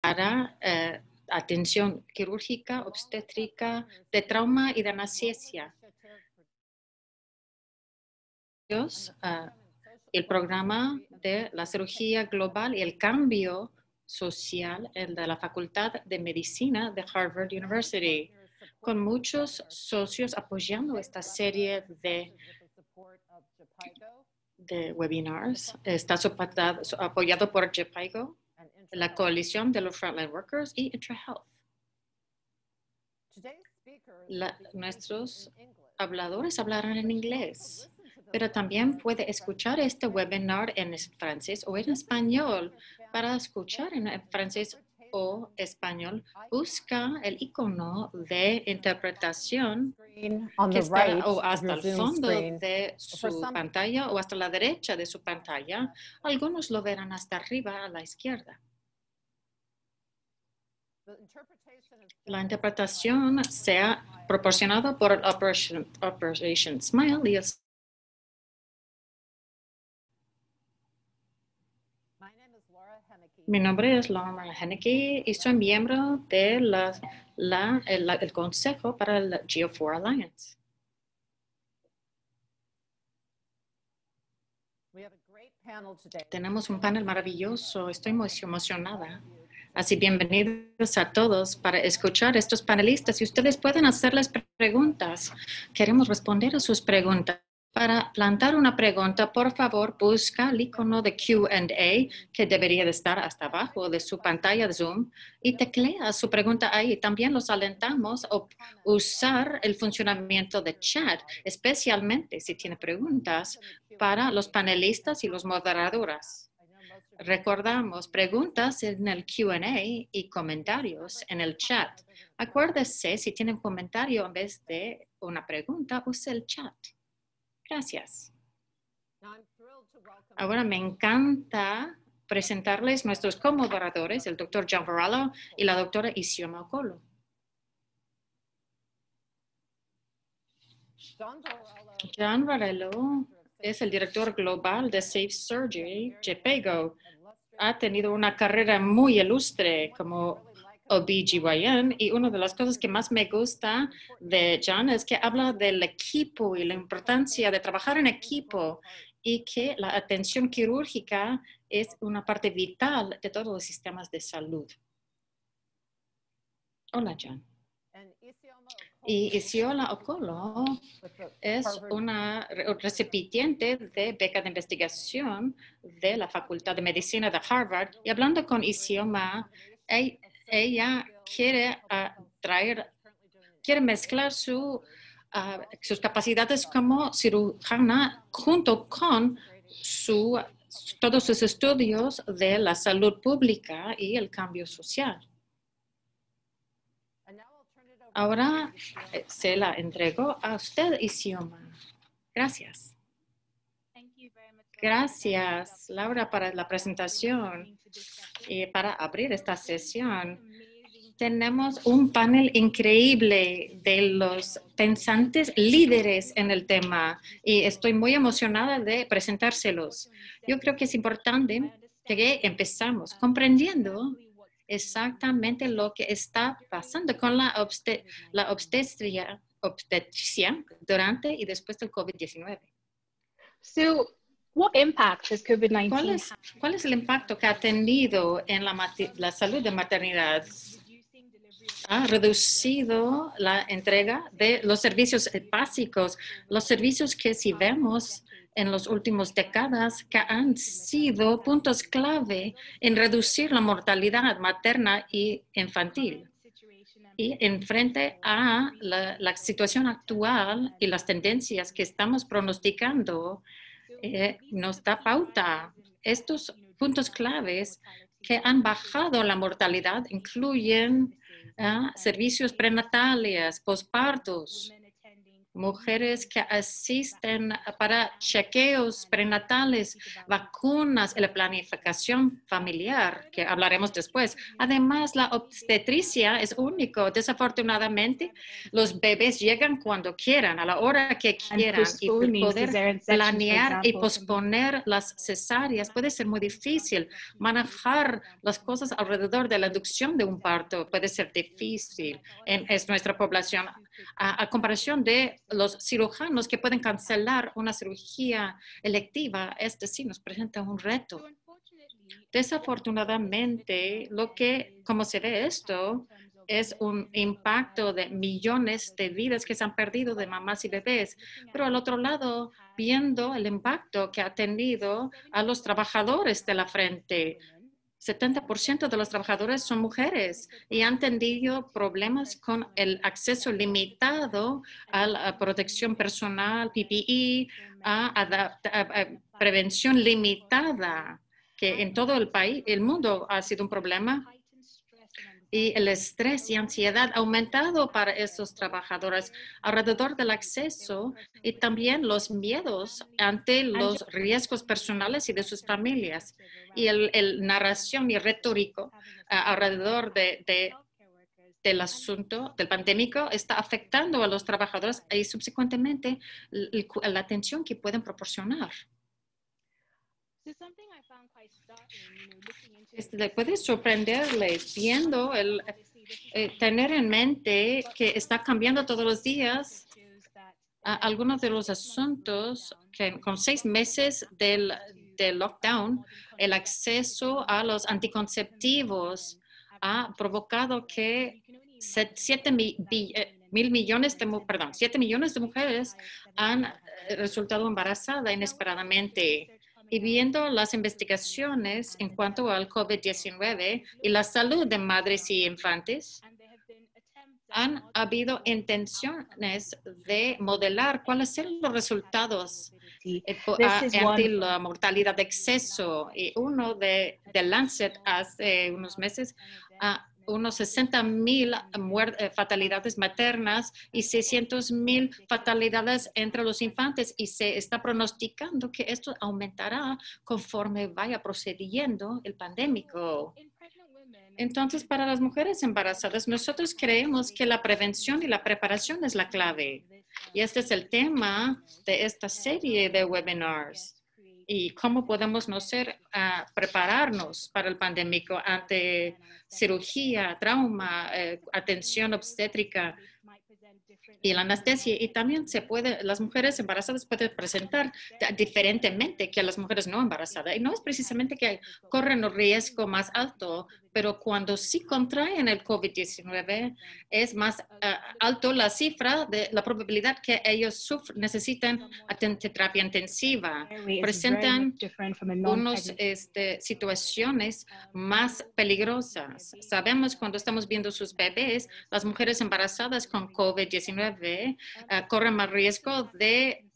para atención quirúrgica, obstétrica, de trauma y de anestesia. El programa de la cirugía global y el cambio social, el de la Facultad de Medicina de Harvard University, con muchos socios apoyando esta serie de webinars. Está apoyado por JPIGO, la Coalición de los Frontline Workers y IntraHealth. Nuestros habladores hablarán en inglés, pero también puede escuchar este webinar en francés o en español. Para escuchar en francés o español, busca el icono de interpretación que está o hasta el fondo de su pantalla o hasta la derecha de su pantalla. Algunos lo verán hasta arriba a la izquierda. La interpretación sea proporcionada por Operation Smile y mi nombre es Laura Henneke y soy miembro de el Consejo para el Geo4 Alliance. Tenemos un panel maravilloso, estoy muy emocionada. Así, bienvenidos a todos para escuchar a estos panelistas y ustedes pueden hacerles preguntas. Queremos responder a sus preguntas. Para plantar una pregunta, por favor, busca el icono de Q&A que debería de estar hasta abajo de su pantalla de Zoom y teclea su pregunta ahí. También los alentamos a usar el funcionamiento de chat, especialmente si tiene preguntas para los panelistas y los moderadores. Recordamos preguntas en el Q&A y comentarios en el chat. Acuérdese, si tienen comentario en vez de una pregunta, use el chat. Gracias. Ahora me encanta presentarles nuestros comoderadores, el Dr. John Varela y la doctora Isioma Okolo. John Varela es el director global de Safe Surgery, JPIGO. Ha tenido una carrera muy ilustre como OB/GYN y una de las cosas que más me gusta de John es que habla del equipo y la importancia de trabajar en equipo y que la atención quirúrgica es una parte vital de todos los sistemas de salud. Hola, John. Y Isioma Okolo es una recipiente de beca de investigación de la Facultad de Medicina de Harvard. Y hablando con Isioma, ella quiere mezclar sus capacidades como cirujana junto con todos sus estudios de la salud pública y el cambio social. Ahora se la entrego a usted, Isioma. Gracias. Gracias, Laura, para la presentación y para abrir esta sesión. Tenemos un panel increíble de los pensantes líderes en el tema y estoy muy emocionada de presentárselos. Yo creo que es importante que empezamos comprendiendo exactamente lo que está pasando con la obstetricia durante y después del COVID-19. So, what impact has COVID-19 ¿Cuál es el impacto que ha tenido en la salud de maternidad? Ha reducido la entrega de los servicios básicos, los servicios que si vemos en las últimas décadas que han sido puntos clave en reducir la mortalidad materna y infantil. Y en frente a la situación actual y las tendencias que estamos pronosticando, nos da pauta. Estos puntos claves que han bajado la mortalidad incluyen servicios prenatales, pospartos, mujeres que asisten para chequeos prenatales, vacunas y la planificación familiar, que hablaremos después. Además, la obstetricia es único. Desafortunadamente, los bebés llegan cuando quieran, a la hora que quieran, y poder planear y posponer las cesáreas puede ser muy difícil. Manejar las cosas alrededor de la inducción de un parto puede ser difícil en nuestra población, a comparación de los cirujanos que pueden cancelar una cirugía electiva. Sí nos presenta un reto. Desafortunadamente, como se ve esto, es un impacto de millones de vidas que se han perdido de mamás y bebés. Pero al otro lado, viendo el impacto que ha tenido a los trabajadores de la frente, 70% de los trabajadores son mujeres y han tenido problemas con el acceso limitado a la protección personal, PPE, a prevención limitada, que en todo el país, el mundo ha sido un problema. Y el estrés y ansiedad ha aumentado para estos trabajadores alrededor del acceso y también los miedos ante los riesgos personales y de sus familias. Y el narración y retórico alrededor del asunto del pandémico está afectando a los trabajadores y subsecuentemente la atención que pueden proporcionar. Puede sorprenderle viendo tener en mente que está cambiando todos los días algunos de los asuntos que con 6 meses del lockdown, el acceso a los anticonceptivos ha provocado que 7 millones de mujeres han resultado embarazadas inesperadamente. Y viendo las investigaciones en cuanto al COVID-19 y la salud de madres y infantes, han habido intenciones de modelar cuáles son los resultados ante la mortalidad de exceso. Y uno de Lancet hace unos meses, unos 60,000 fatalidades maternas y 600,000 fatalidades entre los infantes, y se está pronosticando que esto aumentará conforme vaya procediendo el pandémico. Entonces, para las mujeres embarazadas, nosotros creemos que la prevención y la preparación es la clave. Y este es el tema de esta serie de webinars. Y cómo podemos prepararnos para el pandémico ante cirugía, trauma, atención obstétrica y la anestesia. Y también las mujeres embarazadas pueden presentar diferentemente que las mujeres no embarazadas. Y no es precisamente que corren un riesgo más alto, pero cuando sí contraen el COVID-19 es más alto la cifra de la probabilidad que ellos necesitan terapia intensiva. Presentan unas situaciones más peligrosas. Sabemos cuando estamos viendo sus bebés, las mujeres embarazadas con COVID-19 corren más riesgo de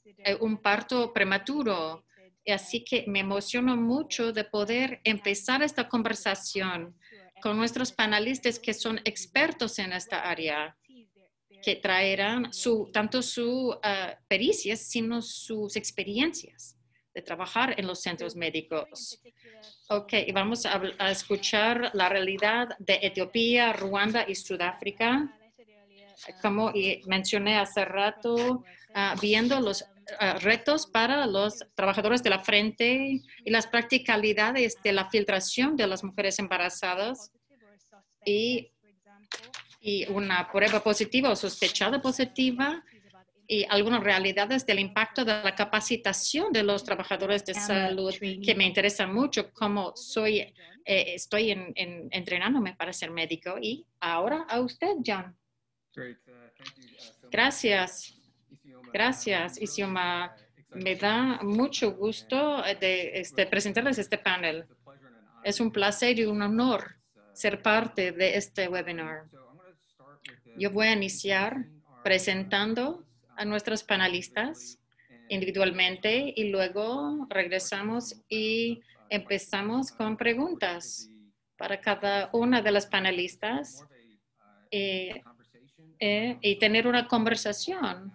un parto prematuro. Así que me emociono mucho de poder empezar esta conversación con nuestros panelistas que son expertos en esta área, que traerán tanto su pericias, sino sus experiencias de trabajar en los centros médicos. Ok, y vamos a escuchar la realidad de Etiopía, Ruanda y Sudáfrica. Como mencioné hace rato, viendo los retos para los trabajadores de la frente y las practicalidades de la filtración de las mujeres embarazadas y una prueba positiva o sospechada positiva, y algunas realidades del impacto de la capacitación de los trabajadores de salud que me interesan mucho, como estoy entrenándome para ser médico. Y ahora a usted, John. Gracias. Gracias, Isioma. Me da mucho gusto de presentarles este panel. Es un placer y un honor ser parte de este webinar. Yo voy a iniciar presentando a nuestros panelistas individualmente y luego regresamos y empezamos con preguntas para cada una de las panelistas y tener una conversación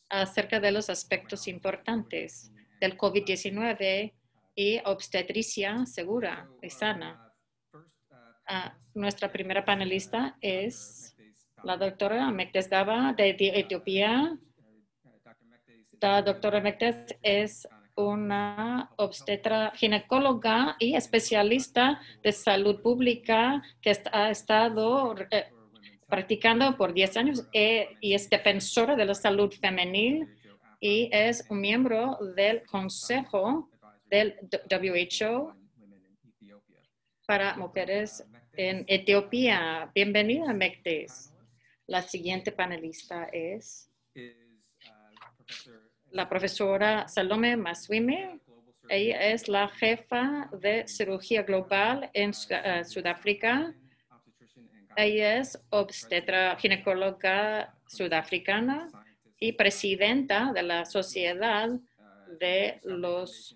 acerca de los aspectos importantes del COVID-19 y obstetricia segura y sana. Nuestra primera panelista es la doctora Mekdes Daba de Etiopía. La doctora Mekdes es una obstetra ginecóloga y especialista de salud pública que ha estado practicando por 10 años y es defensora de la salud femenil y es un miembro del Consejo del WHO para mujeres en Etiopía. Bienvenida, Mekdes. La siguiente panelista es la profesora Salome Maswime. Ella es la jefa de cirugía global en Sudáfrica. Ella es obstetra ginecóloga sudafricana y presidenta de la Sociedad de los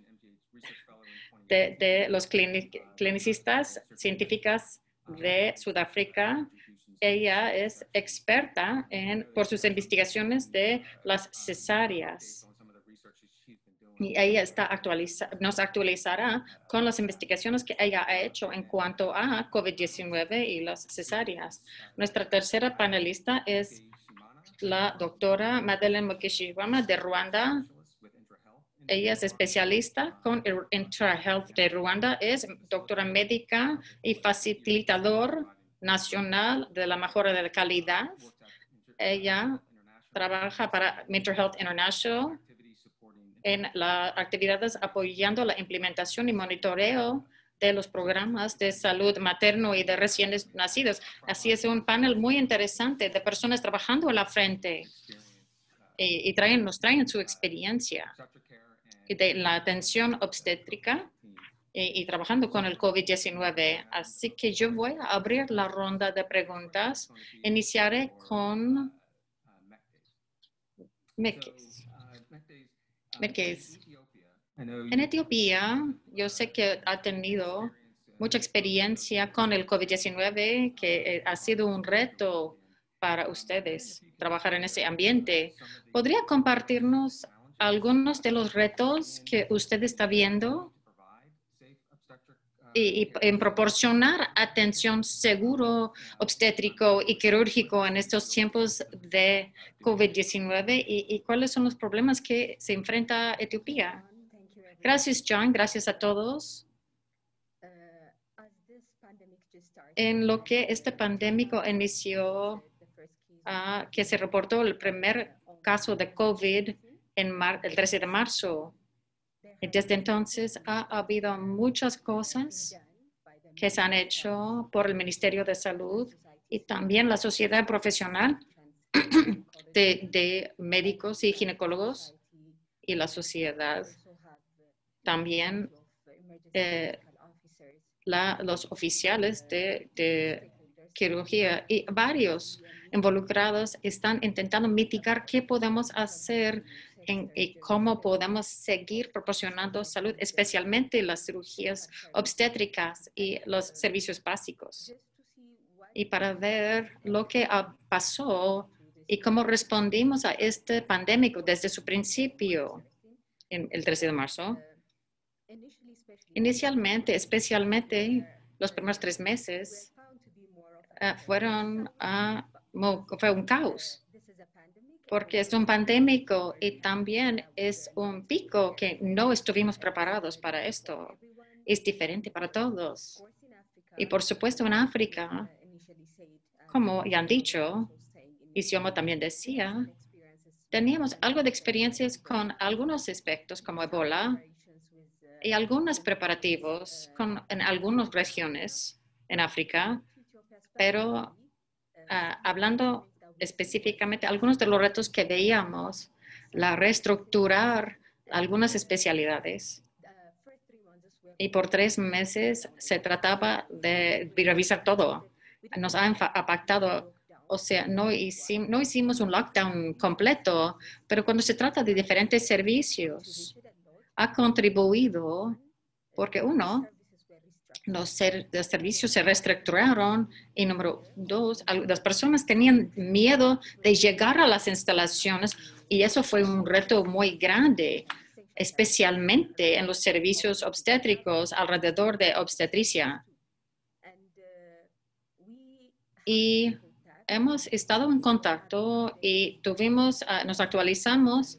clinicistas científicas de Sudáfrica. Ella es experta por sus investigaciones de las cesáreas. Y ella nos actualizará con las investigaciones que ella ha hecho en cuanto a COVID-19 y las cesáreas. Nuestra tercera panelista es la doctora Madeleine Mukeshimana de Ruanda. Ella es especialista con IntraHealth de Ruanda, es doctora médica y facilitador nacional de la mejora de la calidad. Ella trabaja para IntraHealth International en las actividades apoyando la implementación y monitoreo de los programas de salud materno y de recién nacidos. Así es un panel muy interesante de personas trabajando a la frente y nos traen su experiencia de la atención obstétrica y trabajando con el COVID-19. Así que yo voy a abrir la ronda de preguntas. Iniciaré con Mekdes. En Etiopía, yo sé que ha tenido mucha experiencia con el COVID-19, que ha sido un reto para ustedes trabajar en ese ambiente. ¿Podría compartirnos algunos de los retos que usted está viendo y en proporcionar atención seguro, obstétrico y quirúrgico en estos tiempos de COVID-19 y cuáles son los problemas que se enfrenta Etiopía? Gracias, John. Gracias a todos. En lo que este pandémico inició, que se reportó el primer caso de COVID el 13 de marzo. Y desde entonces ha habido muchas cosas que se han hecho por el Ministerio de Salud y también la sociedad profesional de médicos y ginecólogos y la sociedad. También los oficiales de quirugía y varios involucrados están intentando mitigar qué podemos hacer y cómo podemos seguir proporcionando salud, especialmente las cirugías obstétricas y los servicios básicos. Y para ver lo que pasó y cómo respondimos a este pandémico desde su principio, el 13 de marzo. Inicialmente, especialmente los primeros 3 meses, fue un caos. Porque es un pandémico y también es un pico que no estuvimos preparados para esto. Es diferente para todos. Y por supuesto en África, como ya han dicho, y Xioma también decía, teníamos algo de experiencias con algunos aspectos como Ebola y algunos preparativos en algunas regiones en África, pero hablando específicamente algunos de los retos que veíamos, reestructurar algunas especialidades. Y por 3 meses se trataba de revisar todo. Nos ha impactado, o sea, no hicimos un lockdown completo, pero cuando se trata de diferentes servicios, ha contribuido porque los servicios se reestructuraron. Y número dos, las personas tenían miedo de llegar a las instalaciones y eso fue un reto muy grande, especialmente en los servicios obstétricos alrededor de obstetricia. Y hemos estado en contacto y nos actualizamos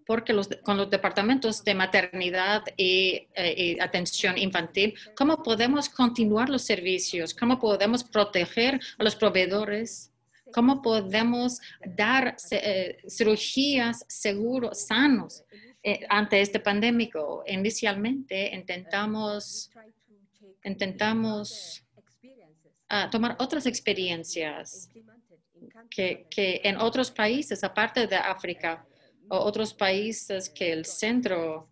porque con los departamentos de maternidad y atención infantil, ¿cómo podemos continuar los servicios? ¿Cómo podemos proteger a los proveedores? ¿Cómo podemos dar cirugías seguros, sanos ante este pandémico? Inicialmente intentamos tomar otras experiencias que en otros países, aparte de África, o otros países que el centro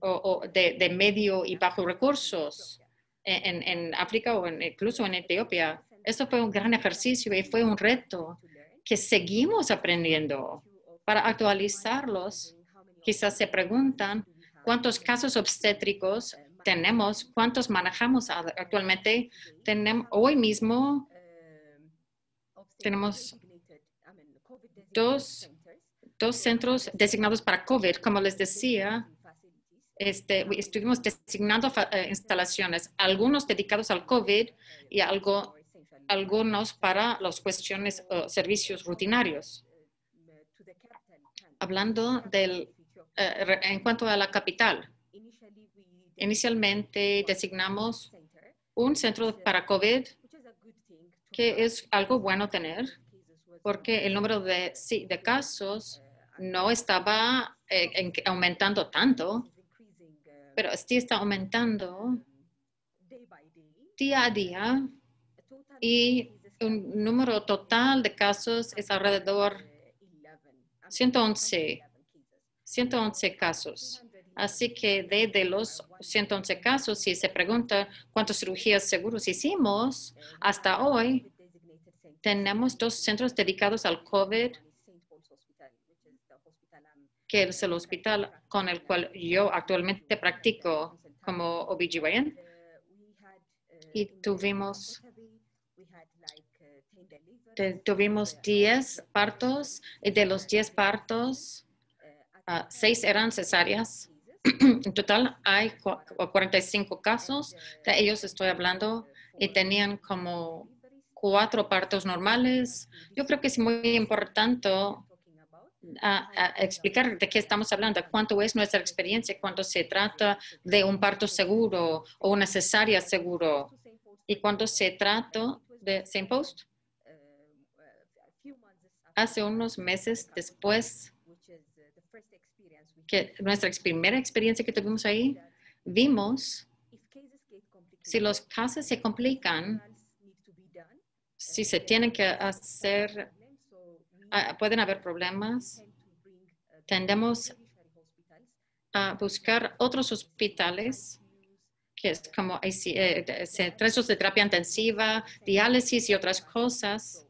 o de medio y bajo recursos en África o incluso en Etiopía. Esto fue un gran ejercicio y fue un reto que seguimos aprendiendo. Para actualizarlos, quizás se preguntan cuántos casos obstétricos tenemos, cuántos manejamos actualmente. Hoy mismo tenemos dos centros designados para COVID. Como les decía, estuvimos designando instalaciones, algunos dedicados al COVID y algunos para las cuestiones, servicios rutinarios. Hablando en cuanto a la capital, inicialmente designamos un centro para COVID, que es algo bueno tener, porque el número de casos no estaba aumentando tanto, pero sí está aumentando día a día y un número total de casos es alrededor 111 casos. Así que de los 111 casos, si se pregunta cuántas cirugías seguros hicimos, hasta hoy tenemos 2 centros dedicados al COVID, que es el hospital con el cual yo actualmente practico como OBGYN. Y tuvimos 10 partos, y de los 10 partos, 6 eran cesáreas. En total hay 45 casos, de ellos estoy hablando, y tenían como 4 partos normales. Yo creo que es muy importante explicar de qué estamos hablando, cuánto es nuestra experiencia cuando se trata de un parto seguro o una cesárea seguro. Y cuando se trata de same post, hace unos meses después que nuestra primera experiencia que tuvimos ahí, vimos si los casos se complican, si se tienen que hacer, pueden haber problemas. Tendemos a buscar otros hospitales, que es como centros de terapia intensiva, diálisis y otras cosas,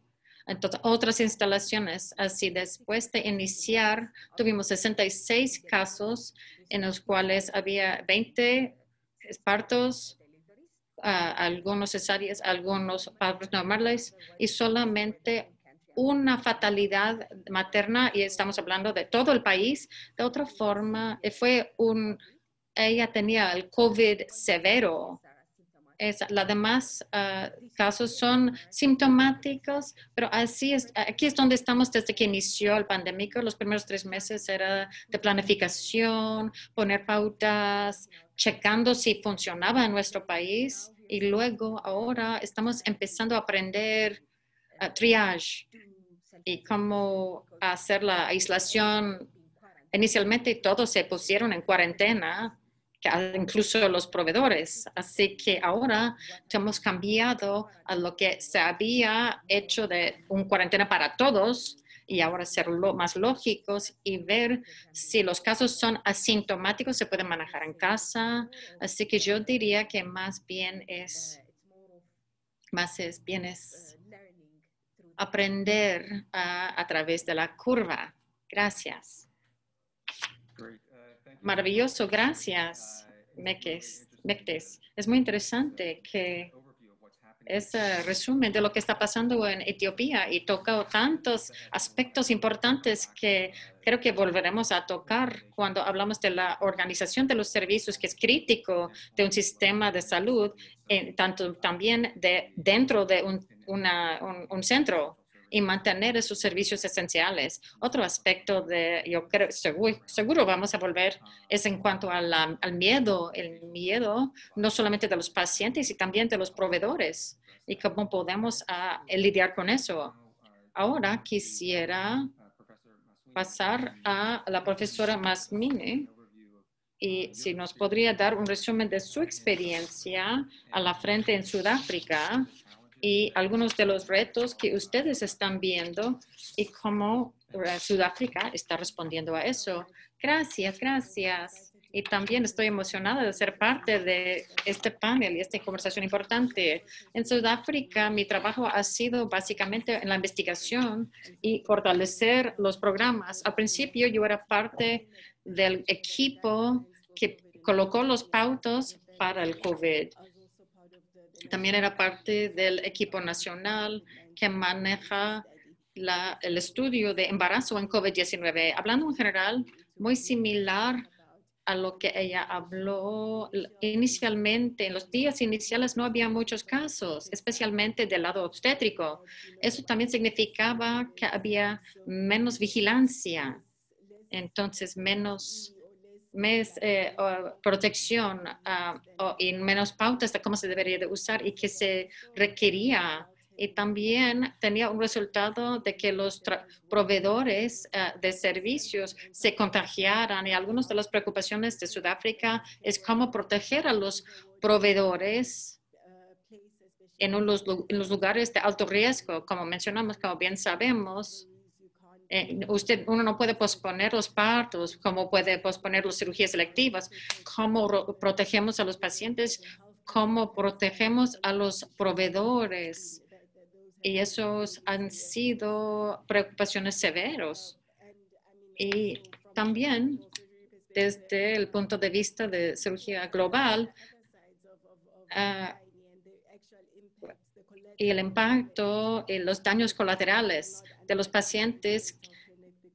entonces, otras instalaciones. Así, después de iniciar, tuvimos 66 casos en los cuales había 20 partos, algunos cesáreas, algunos partos normales y solamente una fatalidad materna, y estamos hablando de todo el país. De otra forma, ella tenía el COVID severo. Los demás casos son sintomáticos, pero aquí es donde estamos desde que inició el pandémico. Los primeros 3 meses era de planificación, poner pautas, checando si funcionaba en nuestro país, y luego ahora estamos empezando a aprender triage y cómo hacer la aislación. Inicialmente todos se pusieron en cuarentena, incluso los proveedores. Así que ahora hemos cambiado a lo que se había hecho de un cuarentena para todos, y ahora ser más lógicos y ver si los casos son asintomáticos, se pueden manejar en casa. Así que yo diría que más bien es aprender a través de la curva. Gracias. Maravilloso, gracias, Mekes. Mectes. Es muy interesante que ese resumen de lo que está pasando en Etiopía y toca tantos aspectos importantes que creo que volveremos a tocar cuando hablamos de la organización de los servicios, que es crítico de un sistema de salud, tanto también dentro de un centro y mantener esos servicios esenciales. Otro aspecto yo creo, seguro vamos a volver, es en cuanto al miedo, el miedo no solamente de los pacientes, y también de los proveedores, y cómo podemos lidiar con eso. Ahora quisiera pasar a la profesora Masmine, y si nos podría dar un resumen de su experiencia a la frente en Sudáfrica y algunos de los retos que ustedes están viendo y cómo Sudáfrica está respondiendo a eso. Gracias, gracias. Y también estoy emocionada de ser parte de este panel y esta conversación importante. En Sudáfrica, mi trabajo ha sido básicamente en la investigación y fortalecer los programas. Al principio, yo era parte del equipo que colocó los pautos para el COVID. También era parte del equipo nacional que maneja el estudio de embarazo en COVID-19. Hablando en general, muy similar a lo que ella habló inicialmente. En los días iniciales no había muchos casos, especialmente del lado obstétrico. Eso también significaba que había menos vigilancia, entonces menos protección y menos pautas de cómo se debería de usar y que se requería. Y también tenía un resultado de que los proveedores de servicios se contagiaran. Y algunas de las preocupaciones de Sudáfrica es cómo proteger a los proveedores en los lugares de alto riesgo. Como mencionamos, como bien sabemos, uno no puede posponer los partos, como puede posponer las cirugías selectivas. ¿Cómo protegemos a los pacientes? ¿Cómo protegemos a los proveedores? Y esos han sido preocupaciones severas. Y también, desde el punto de vista de cirugía global, y el impacto y los daños colaterales de los pacientes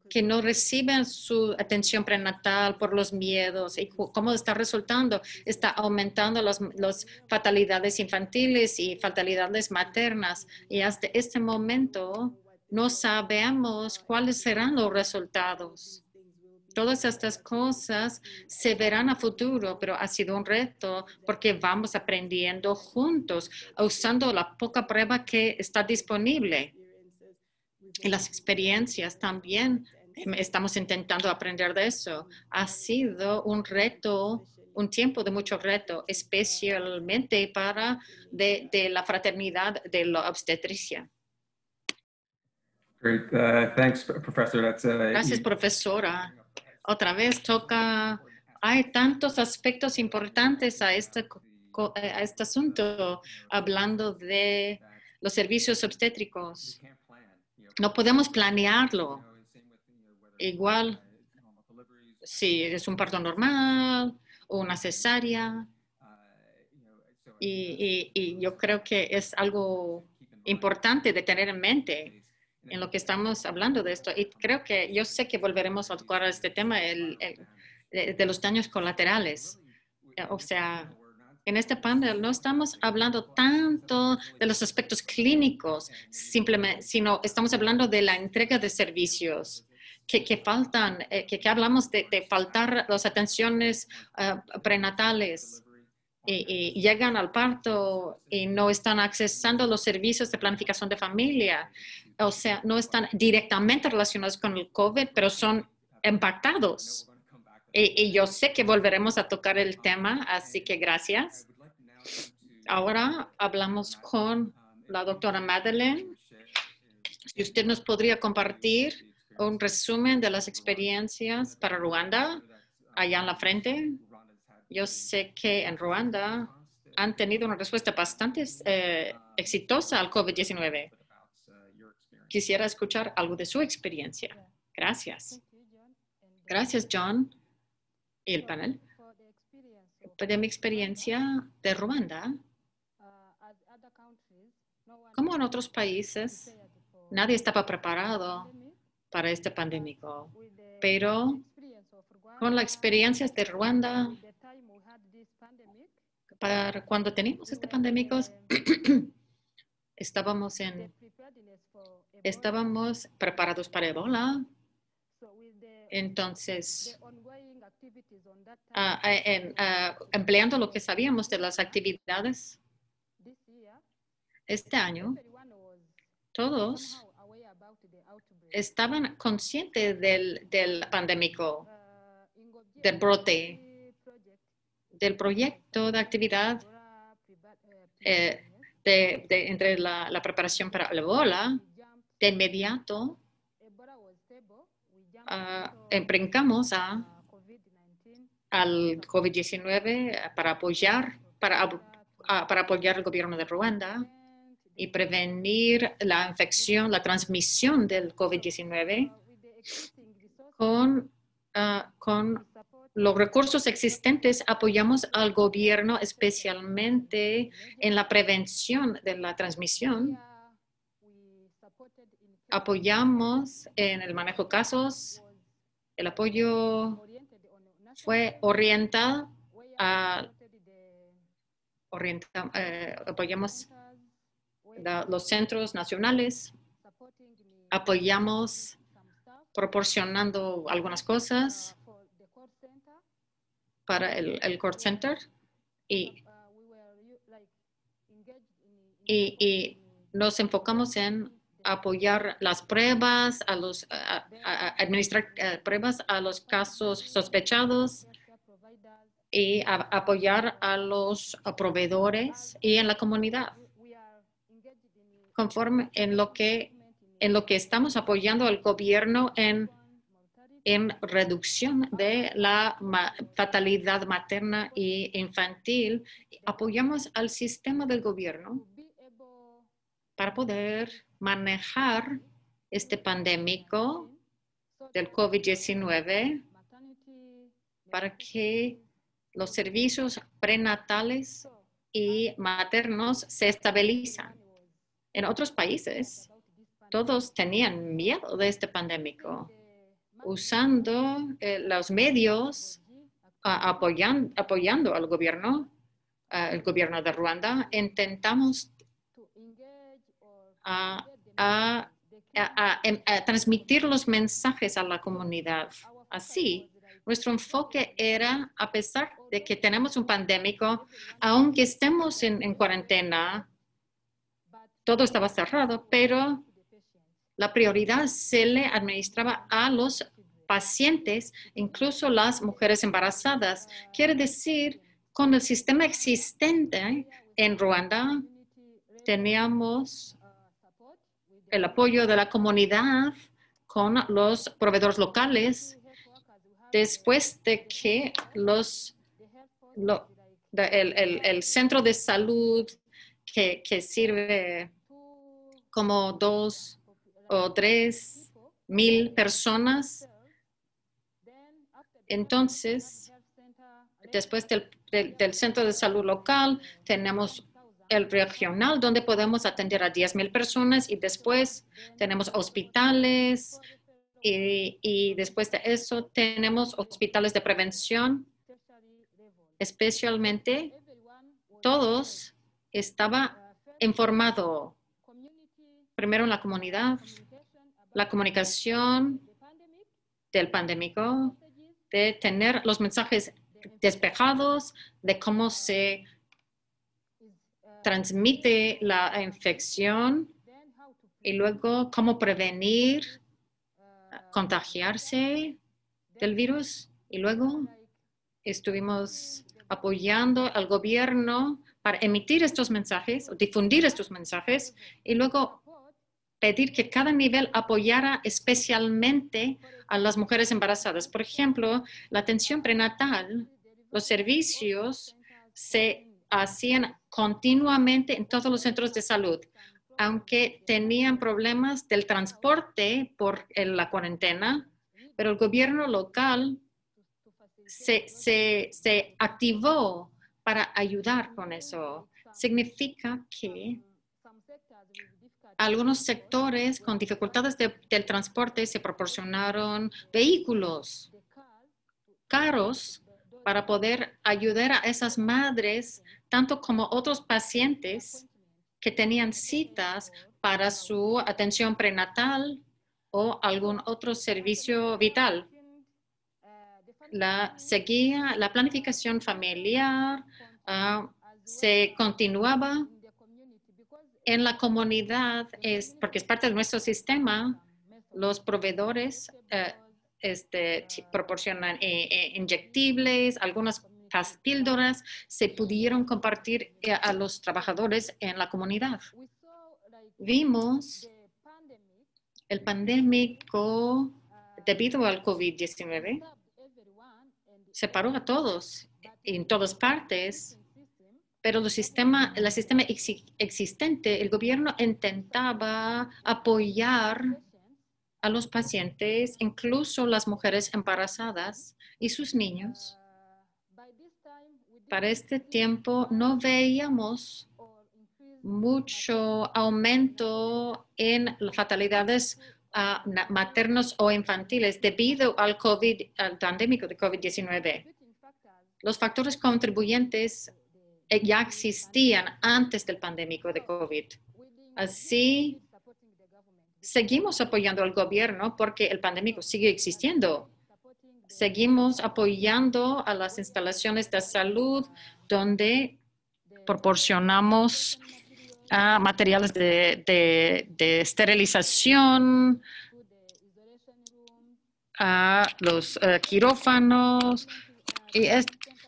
que no reciben su atención prenatal por los miedos y cómo está resultando. Está aumentando las fatalidades infantiles y fatalidades maternas. Y hasta este momento no sabemos cuáles serán los resultados. Todas estas cosas se verán a futuro, pero ha sido un reto porque vamos aprendiendo juntos, usando la poca prueba que está disponible. Y las experiencias también, estamos intentando aprender de eso. Ha sido un reto, un tiempo de mucho reto, especialmente para de la fraternidad de la obstetricia. Great. Thanks, Professor. Gracias, profesora. Otra vez hay tantos aspectos importantes a este asunto, hablando de los servicios obstétricos. No podemos planearlo. Igual, si es un parto normal o una cesárea. Y yo creo que es algo importante de tener en mente en lo que estamos hablando de esto. Y creo que yo sé que volveremos a tocar este tema de los daños colaterales. O sea, en este panel no estamos hablando tanto de los aspectos clínicos, simplemente, sino estamos hablando de la entrega de servicios que faltan, que hablamos de faltar las atenciones prenatales. Y llegan al parto y no están accesando los servicios de planificación de familia. O sea, no están directamente relacionados con el COVID, pero son impactados. Y yo sé que volveremos a tocar el tema, así que gracias. Ahora hablamos con la doctora Madeleine. Si usted nos podría compartir un resumen de las experiencias para Ruanda, allá en la frente. Yo sé que en Ruanda han tenido una respuesta bastante exitosa al COVID-19. Quisiera escuchar algo de su experiencia. Gracias. Gracias, John y el panel, de mi experiencia de Ruanda, como en otros países, nadie estaba preparado para este pandémico. Pero con la experiencia de Ruanda, para cuando teníamos este pandémico, estábamos preparados para Ebola. Entonces, empleando lo que sabíamos de las actividades, este año, todos estaban conscientes del pandémico, del brote, del proyecto de actividad entre la preparación para el Ebola. De inmediato, brincamos al COVID-19 para apoyar el gobierno de Ruanda y prevenir la infección, la transmisión del COVID-19 con los recursos existentes. Apoyamos al gobierno especialmente en la prevención de la transmisión. Apoyamos en el manejo de casos. El apoyo fue orientado apoyamos los centros nacionales, apoyamos proporcionando algunas cosas para el call center y nos enfocamos en apoyar las pruebas, administrar pruebas a los casos sospechados y apoyar a los proveedores y en la comunidad. Conforme en lo que estamos apoyando al gobierno en reducción de la fatalidad materna e infantil, apoyamos al sistema del gobierno para poder manejar este pandémico del COVID-19 para que los servicios prenatales y maternos se estabilizan. En otros países, todos tenían miedo de este pandémico, usando los medios, apoyando al gobierno, el gobierno de Ruanda. Intentamos transmitir los mensajes a la comunidad. Así, nuestro enfoque era, a pesar de que tenemos un pandémico, aunque estemos en cuarentena, todo estaba cerrado, pero la prioridad se le administraba a los pacientes, incluso las mujeres embarazadas. Quiere decir, con el sistema existente en Ruanda, teníamos el apoyo de la comunidad con los proveedores locales después de que el centro de salud que sirve como 2 o 3 mil personas. Entonces, después del centro de salud local, tenemos el regional, donde podemos atender a 10,000 personas, y después tenemos hospitales, y después de eso tenemos hospitales de prevención. Especialmente, todos estaban informados. Primero en la comunidad, la comunicación del pandémico, de tener los mensajes despejados de cómo se transmite la infección y luego cómo prevenir contagiarse del virus. Y luego estuvimos apoyando al gobierno para emitir estos mensajes, o difundir estos mensajes, y luego pedir que cada nivel apoyara especialmente a las mujeres embarazadas. Por ejemplo, la atención prenatal, los servicios se hacían continuamente en todos los centros de salud, aunque tenían problemas del transporte por la cuarentena, pero el gobierno local se activó para ayudar con eso. Significa que algunos sectores con dificultades del transporte se proporcionaron vehículos caros para poder ayudar a esas madres, tanto como otros pacientes que tenían citas para su atención prenatal o algún otro servicio vital. La planificación familiar se continuaba en la comunidad, porque es parte de nuestro sistema. Los proveedores proporcionan inyectables, algunas píldoras se pudieron compartir a los trabajadores en la comunidad. Vimos el pandémico debido al COVID-19 separó a todos en todas partes, pero el sistema existente, el gobierno intentaba apoyar a los pacientes, incluso las mujeres embarazadas y sus niños. Para este tiempo no veíamos mucho aumento en las fatalidades maternos o infantiles debido al pandémico de COVID-19. Los factores contribuyentes ya existían antes del pandémico de COVID. Así, seguimos apoyando al gobierno porque el pandémico sigue existiendo. Seguimos apoyando a las instalaciones de salud donde proporcionamos materiales de esterilización, a los quirófanos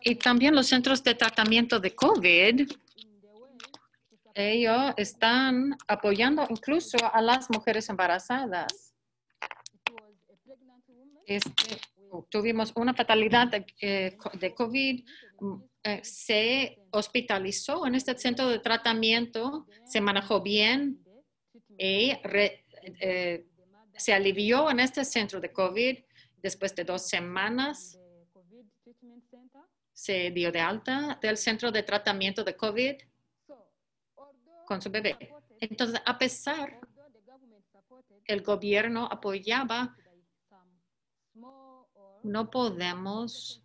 y también los centros de tratamiento de COVID. Ellos están apoyando incluso a las mujeres embarazadas. Tuvimos una fatalidad de COVID. Se hospitalizó en este centro de tratamiento, se manejó bien y se alivió en este centro de COVID. Después de 2 semanas, se dio de alta del centro de tratamiento de COVID con su bebé. Entonces, a pesar, el gobierno apoyaba, no podemos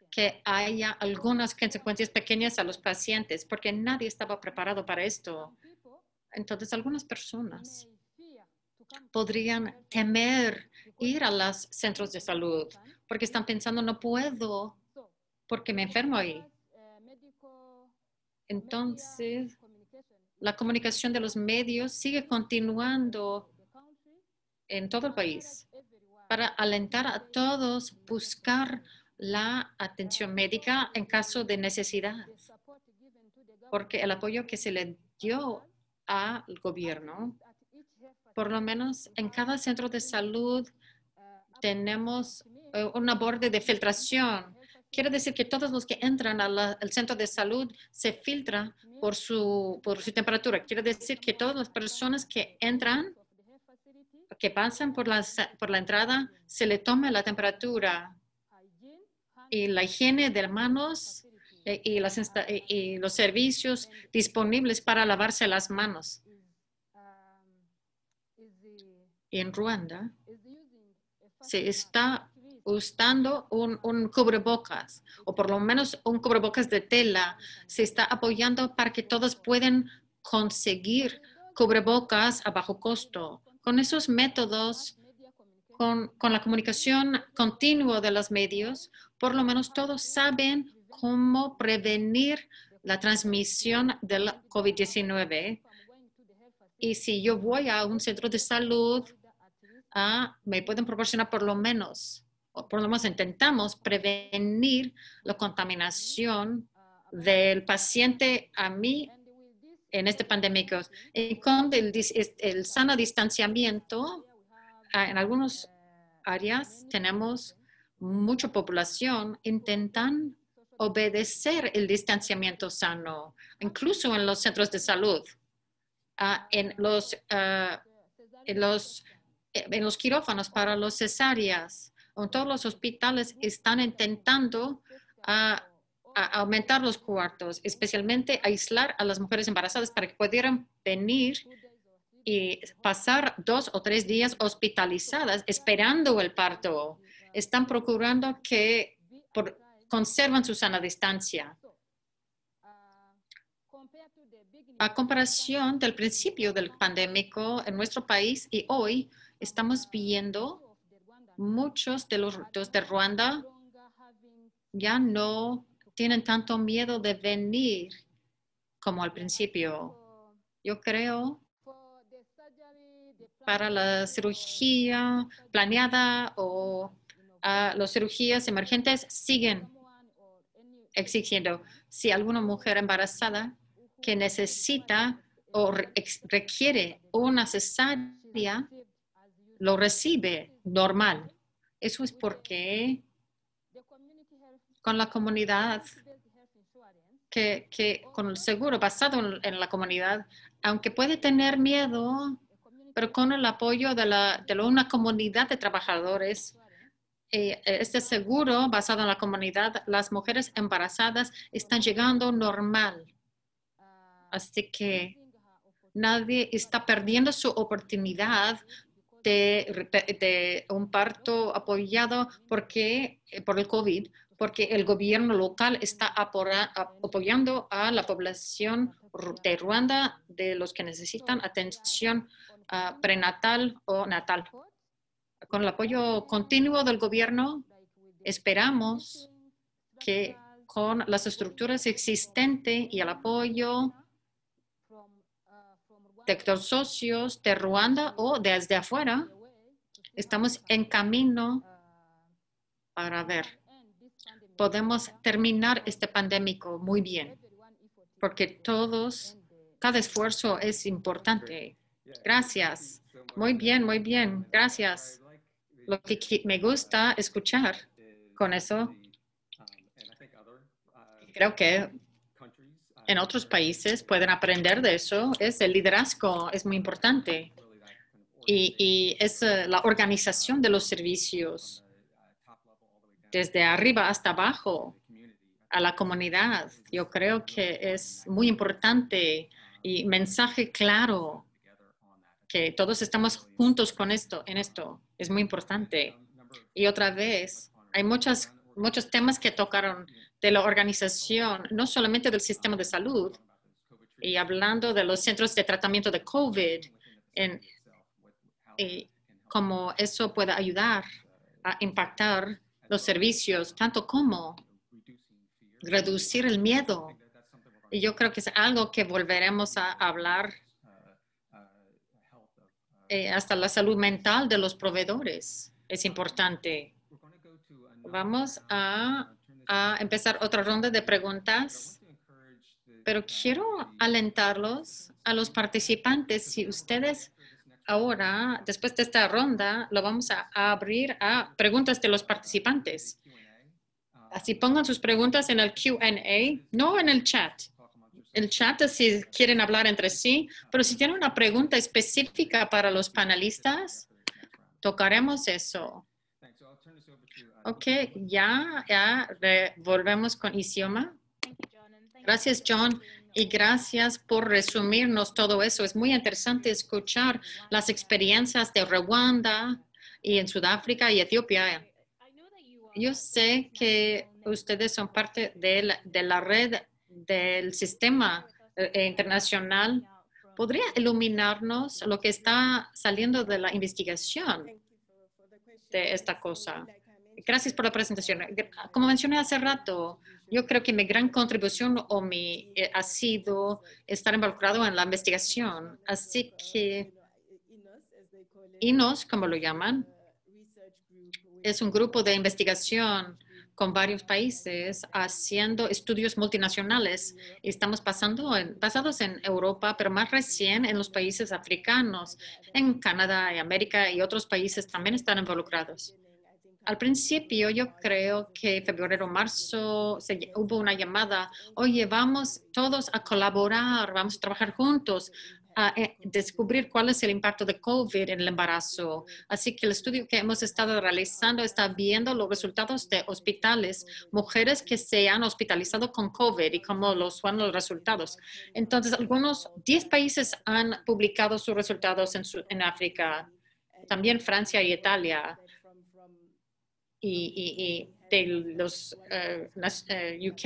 que haya algunas consecuencias pequeñas a los pacientes, porque nadie estaba preparado para esto. Entonces, algunas personas podrían temer ir a los centros de salud, porque están pensando, no puedo, porque me enfermo ahí. Entonces, la comunicación de los medios sigue continuando en todo el país para alentar a todos a buscar la atención médica en caso de necesidad, porque el apoyo que se le dio al gobierno, por lo menos en cada centro de salud tenemos una borde de filtración. Quiere decir que todos los que entran al centro de salud se filtran por su temperatura. Quiere decir que todas las personas que entran, que pasan por la entrada, se le toma la temperatura y la higiene de manos y los servicios disponibles para lavarse las manos. Y en Ruanda se está usando un cubrebocas, o por lo menos un cubrebocas de tela. Se está apoyando para que todos puedan conseguir cubrebocas a bajo costo. Con esos métodos, con la comunicación continua de los medios, por lo menos todos saben cómo prevenir la transmisión del COVID-19. Y si yo voy a un centro de salud, me pueden proporcionar por lo menos intentamos prevenir la contaminación del paciente a mí en este pandémico. Y con el sano distanciamiento, en algunas áreas tenemos mucha población intentan obedecer el distanciamiento sano, incluso en los centros de salud, en los quirófanos para los cesáreas. o todos los hospitales están intentando a aumentar los cuartos, especialmente aislar a las mujeres embarazadas para que pudieran venir y pasar 2 o 3 días hospitalizadas esperando el parto. Están procurando que conserven su sana distancia. A comparación del principio del pandémico en nuestro país y hoy, estamos viendo muchos de los de Ruanda ya no tienen tanto miedo de venir como al principio. Yo creo para la cirugía planeada o las cirugías emergentes siguen exigiendo. Si alguna mujer embarazada que necesita o requiere una cesárea, lo recibe normal. Eso es porque con la comunidad, con el seguro basado en la comunidad, aunque puede tener miedo, pero con el apoyo de una comunidad de trabajadores, este seguro basado en la comunidad, las mujeres embarazadas están llegando normal. Así que nadie está perdiendo su oportunidad de un parto apoyado por el COVID, porque el gobierno local está apoyando a la población de Ruanda, de los que necesitan atención prenatal o natal. Con el apoyo continuo del gobierno, esperamos que con las estructuras existentes y el apoyo de los socios de Ruanda o desde afuera, estamos en camino para ver. Podemos terminar este pandémico muy bien, porque cada esfuerzo es importante. Gracias. Muy bien. Gracias. Lo que me gusta escuchar con eso, creo que en otros países pueden aprender de eso, es el liderazgo, es muy importante. Y es la organización de los servicios, desde arriba hasta abajo, a la comunidad. Yo creo que es muy importante y mensaje claro que todos estamos juntos en esto. Es muy importante. Y otra vez, hay muchos temas que tocaron de la organización, no solamente del sistema de salud, y hablando de los centros de tratamiento de COVID, y cómo eso puede ayudar a impactar los servicios, tanto como reducir el miedo. Y yo creo que es algo que volveremos a hablar hasta la salud mental de los proveedores. Es importante. Vamos a empezar otra ronda de preguntas, pero quiero alentarlos a los participantes. Si ustedes ahora, después de esta ronda, lo vamos a abrir a preguntas de los participantes. Así pongan sus preguntas en el Q&A, no en el chat. El chat es si quieren hablar entre sí, pero si tienen una pregunta específica para los panelistas, tocaremos eso. Ok, ya volvemos con Isioma. Gracias, John, y gracias por resumirnos todo eso. Es muy interesante escuchar las experiencias de Ruanda y en Sudáfrica y Etiopía. Yo sé que ustedes son parte de la red del sistema internacional. ¿Podría iluminarnos lo que está saliendo de la investigación de esta cosa? Gracias por la presentación. Como mencioné hace rato, yo creo que mi gran contribución ha sido estar involucrado en la investigación. Así que INOS, como lo llaman, es un grupo de investigación con varios países haciendo estudios multinacionales. Estamos basados en Europa, pero más recién en los países africanos, en Canadá y América y otros países también están involucrados. Al principio, yo creo que febrero, marzo, hubo una llamada, oye, vamos todos a colaborar, vamos a trabajar juntos a descubrir cuál es el impacto de COVID en el embarazo. Así que el estudio que hemos estado realizando está viendo los resultados de hospitales, mujeres que se han hospitalizado con COVID y cómo son los resultados. Entonces, 10 países han publicado sus resultados en África, también Francia y Italia. Y de los UK,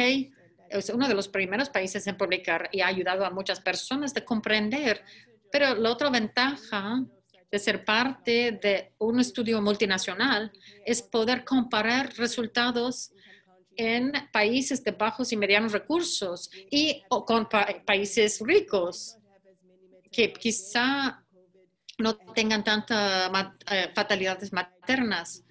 es uno de los primeros países en publicar y ha ayudado a muchas personas a comprender. Pero la otra ventaja de ser parte de un estudio multinacional es poder comparar resultados en países de bajos y medianos recursos o con países ricos que quizá no tengan tantas fatalidades maternas.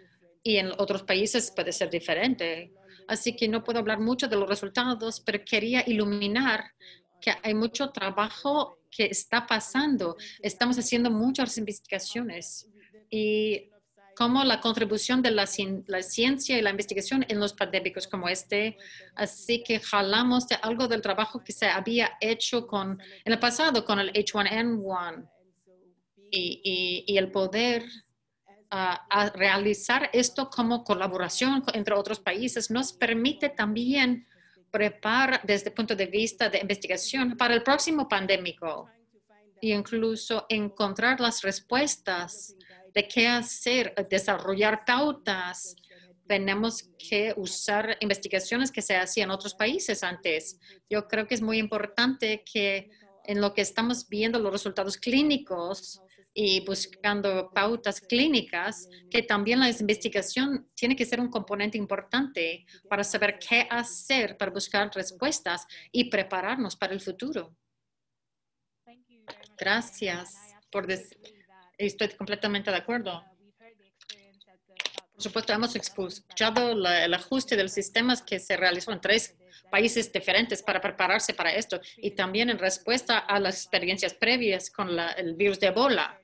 Y en otros países puede ser diferente. Así que no puedo hablar mucho de los resultados, pero quería iluminar que hay mucho trabajo que está pasando. Estamos haciendo muchas investigaciones y como la contribución de la ciencia y la investigación en los pandémicos como este. Así que jalamos de algo del trabajo que se había hecho en el pasado con el H1N1 y el poder a realizar esto como colaboración entre otros países nos permite también preparar desde el punto de vista de investigación para el próximo pandémico e incluso encontrar las respuestas de qué hacer, desarrollar pautas. Tenemos que usar investigaciones que se hacían en otros países antes. Yo creo que es muy importante que en lo que estamos viendo los resultados clínicos y buscando pautas clínicas, que también la investigación tiene que ser un componente importante para saber qué hacer para buscar respuestas y prepararnos para el futuro. Gracias por decir. Estoy completamente de acuerdo. Por supuesto, hemos escuchado el ajuste de los sistemas que se realizó en 3 países diferentes para prepararse para esto y también en respuesta a las experiencias previas con el virus de Ebola.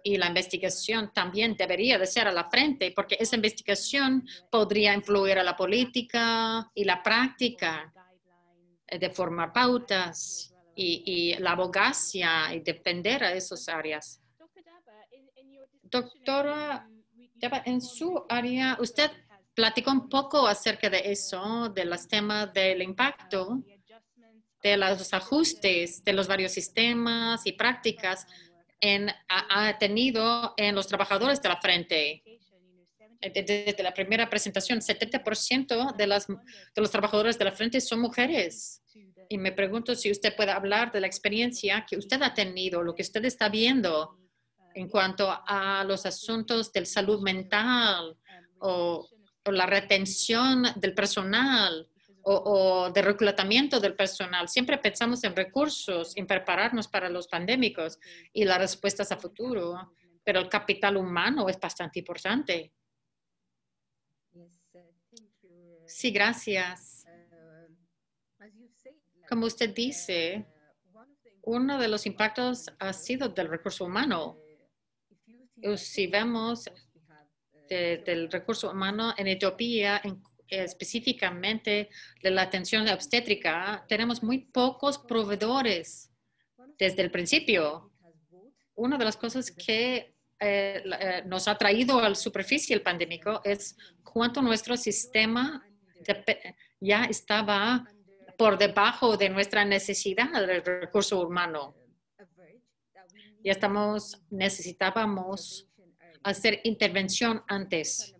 Y la investigación también debería de ser a la frente, porque esa investigación podría influir a la política y la práctica de formar pautas y la abogacía y defender a esas áreas. Doctora, en su área, usted platicó un poco acerca de eso, de los temas del impacto, de los ajustes de los varios sistemas y prácticas ha tenido en los trabajadores de la frente. Desde la primera presentación, 70% de los trabajadores de la frente son mujeres. Y me pregunto si usted puede hablar de la experiencia que usted ha tenido, lo que usted está viendo en cuanto a los asuntos de salud mental o la retención del personal o de reclutamiento del personal. Siempre pensamos en recursos, en prepararnos para los pandémicos y las respuestas a futuro, pero el capital humano es bastante importante. Sí, gracias. Como usted dice, uno de los impactos ha sido del recurso humano. Si vemos del recurso humano en Etiopía, específicamente de la atención obstétrica, tenemos muy pocos proveedores desde el principio. Una de las cosas que nos ha traído a la superficie el pandémico es cuánto nuestro sistema ya estaba por debajo de nuestra necesidad del recurso humano. Ya necesitábamos hacer intervención antes.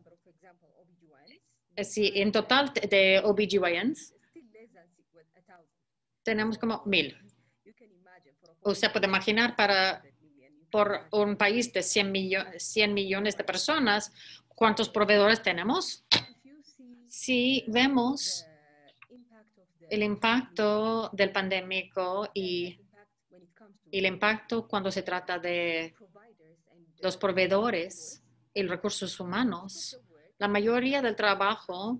Sí, en total de OBGYNs tenemos como 1,000. Usted puede imaginar por un país de 100 millones de personas, ¿cuántos proveedores tenemos? Si vemos el impacto del pandémico y el impacto cuando se trata de los proveedores y los recursos humanos, la mayoría del trabajo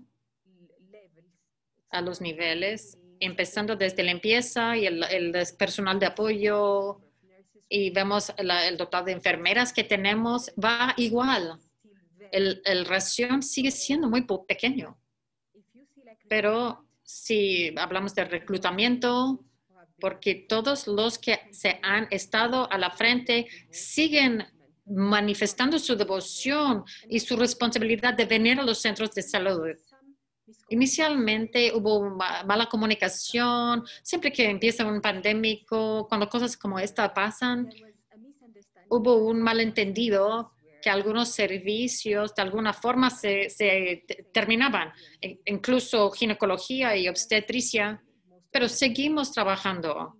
a los niveles, empezando desde limpieza y el personal de apoyo, y vemos el total de enfermeras que tenemos, va igual. El ración sigue siendo muy pequeño. Pero si hablamos de reclutamiento porque todos los que se han estado a la frente siguen manifestando su devoción y su responsabilidad de venir a los centros de salud. Inicialmente hubo mala comunicación, siempre que empieza un pandémico, cuando cosas como esta pasan, hubo un malentendido que algunos servicios de alguna forma se terminaban, incluso ginecología y obstetricia, pero seguimos trabajando.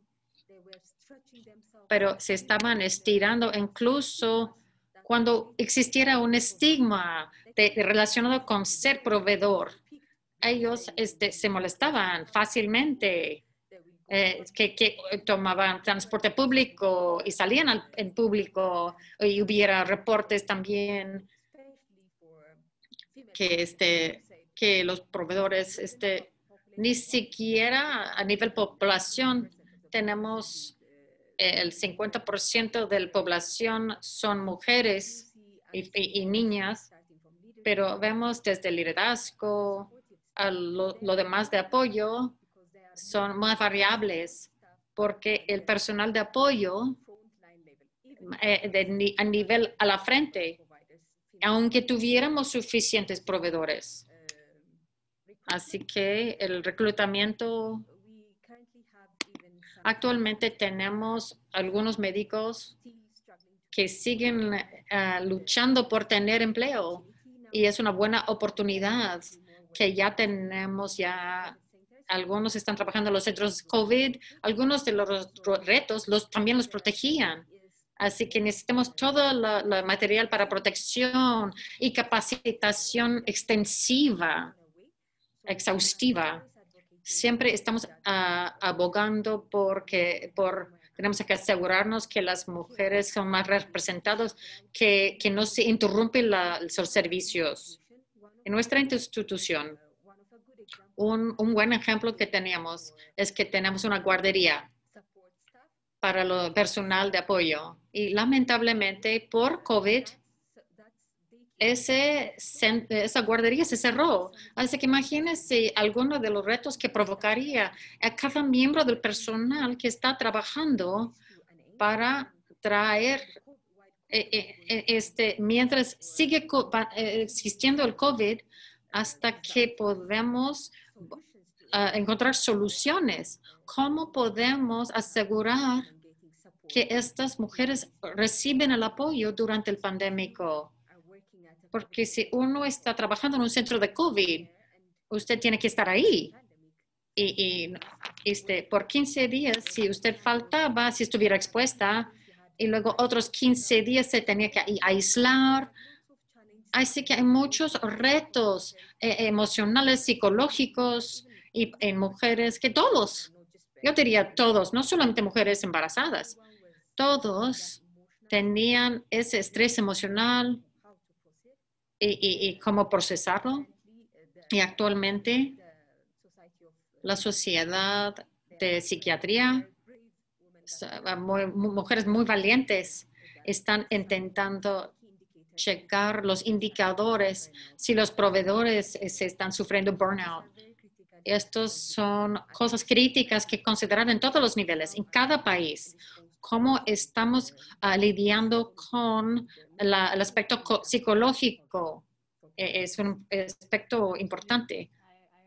Pero se estaban estirando incluso cuando existiera un estigma relacionado con ser proveedor. Ellos se molestaban fácilmente, que tomaban transporte público y salían en público, y hubiera reportes también que los proveedores ni siquiera a nivel población tenemos el 50% de la población son mujeres y niñas, pero vemos desde el liderazgo a lo demás de apoyo son más variables porque el personal de apoyo a nivel a la frente, aunque tuviéramos suficientes proveedores. Así que el reclutamiento, actualmente tenemos algunos médicos que siguen luchando por tener empleo y es una buena oportunidad que ya tenemos algunos están trabajando en los centros COVID, algunos de los retos también los protegían. Así que necesitamos todo el material para protección y capacitación extensiva, exhaustiva. Siempre estamos abogando tenemos que asegurarnos que las mujeres son más representadas, que no se interrumpen los servicios. En nuestra institución, un buen ejemplo que teníamos es que tenemos una guardería para el personal de apoyo. Y lamentablemente, por COVID, esa guardería se cerró. Así que imagínense algunos de los retos que provocaría a cada miembro del personal que está trabajando para traer, mientras sigue existiendo el COVID, hasta que podemos encontrar soluciones. ¿Cómo podemos asegurar que estas mujeres reciben el apoyo durante el pandémico? Porque si uno está trabajando en un centro de COVID, usted tiene que estar ahí. Y por 15 días, si usted faltaba, si estuviera expuesta, y luego otros 15 días se tenía que aislar. Así que hay muchos retos emocionales, psicológicos y en mujeres que todos, yo diría todos, no solamente mujeres embarazadas, todos tenían ese estrés emocional y cómo procesarlo. Y actualmente la sociedad de psiquiatría, mujeres muy valientes, están intentando checar los indicadores si los proveedores se están sufriendo burnout. Estas son cosas críticas que considerar en todos los niveles, en cada país. Cómo estamos lidiando con el aspecto psicológico. Es un aspecto importante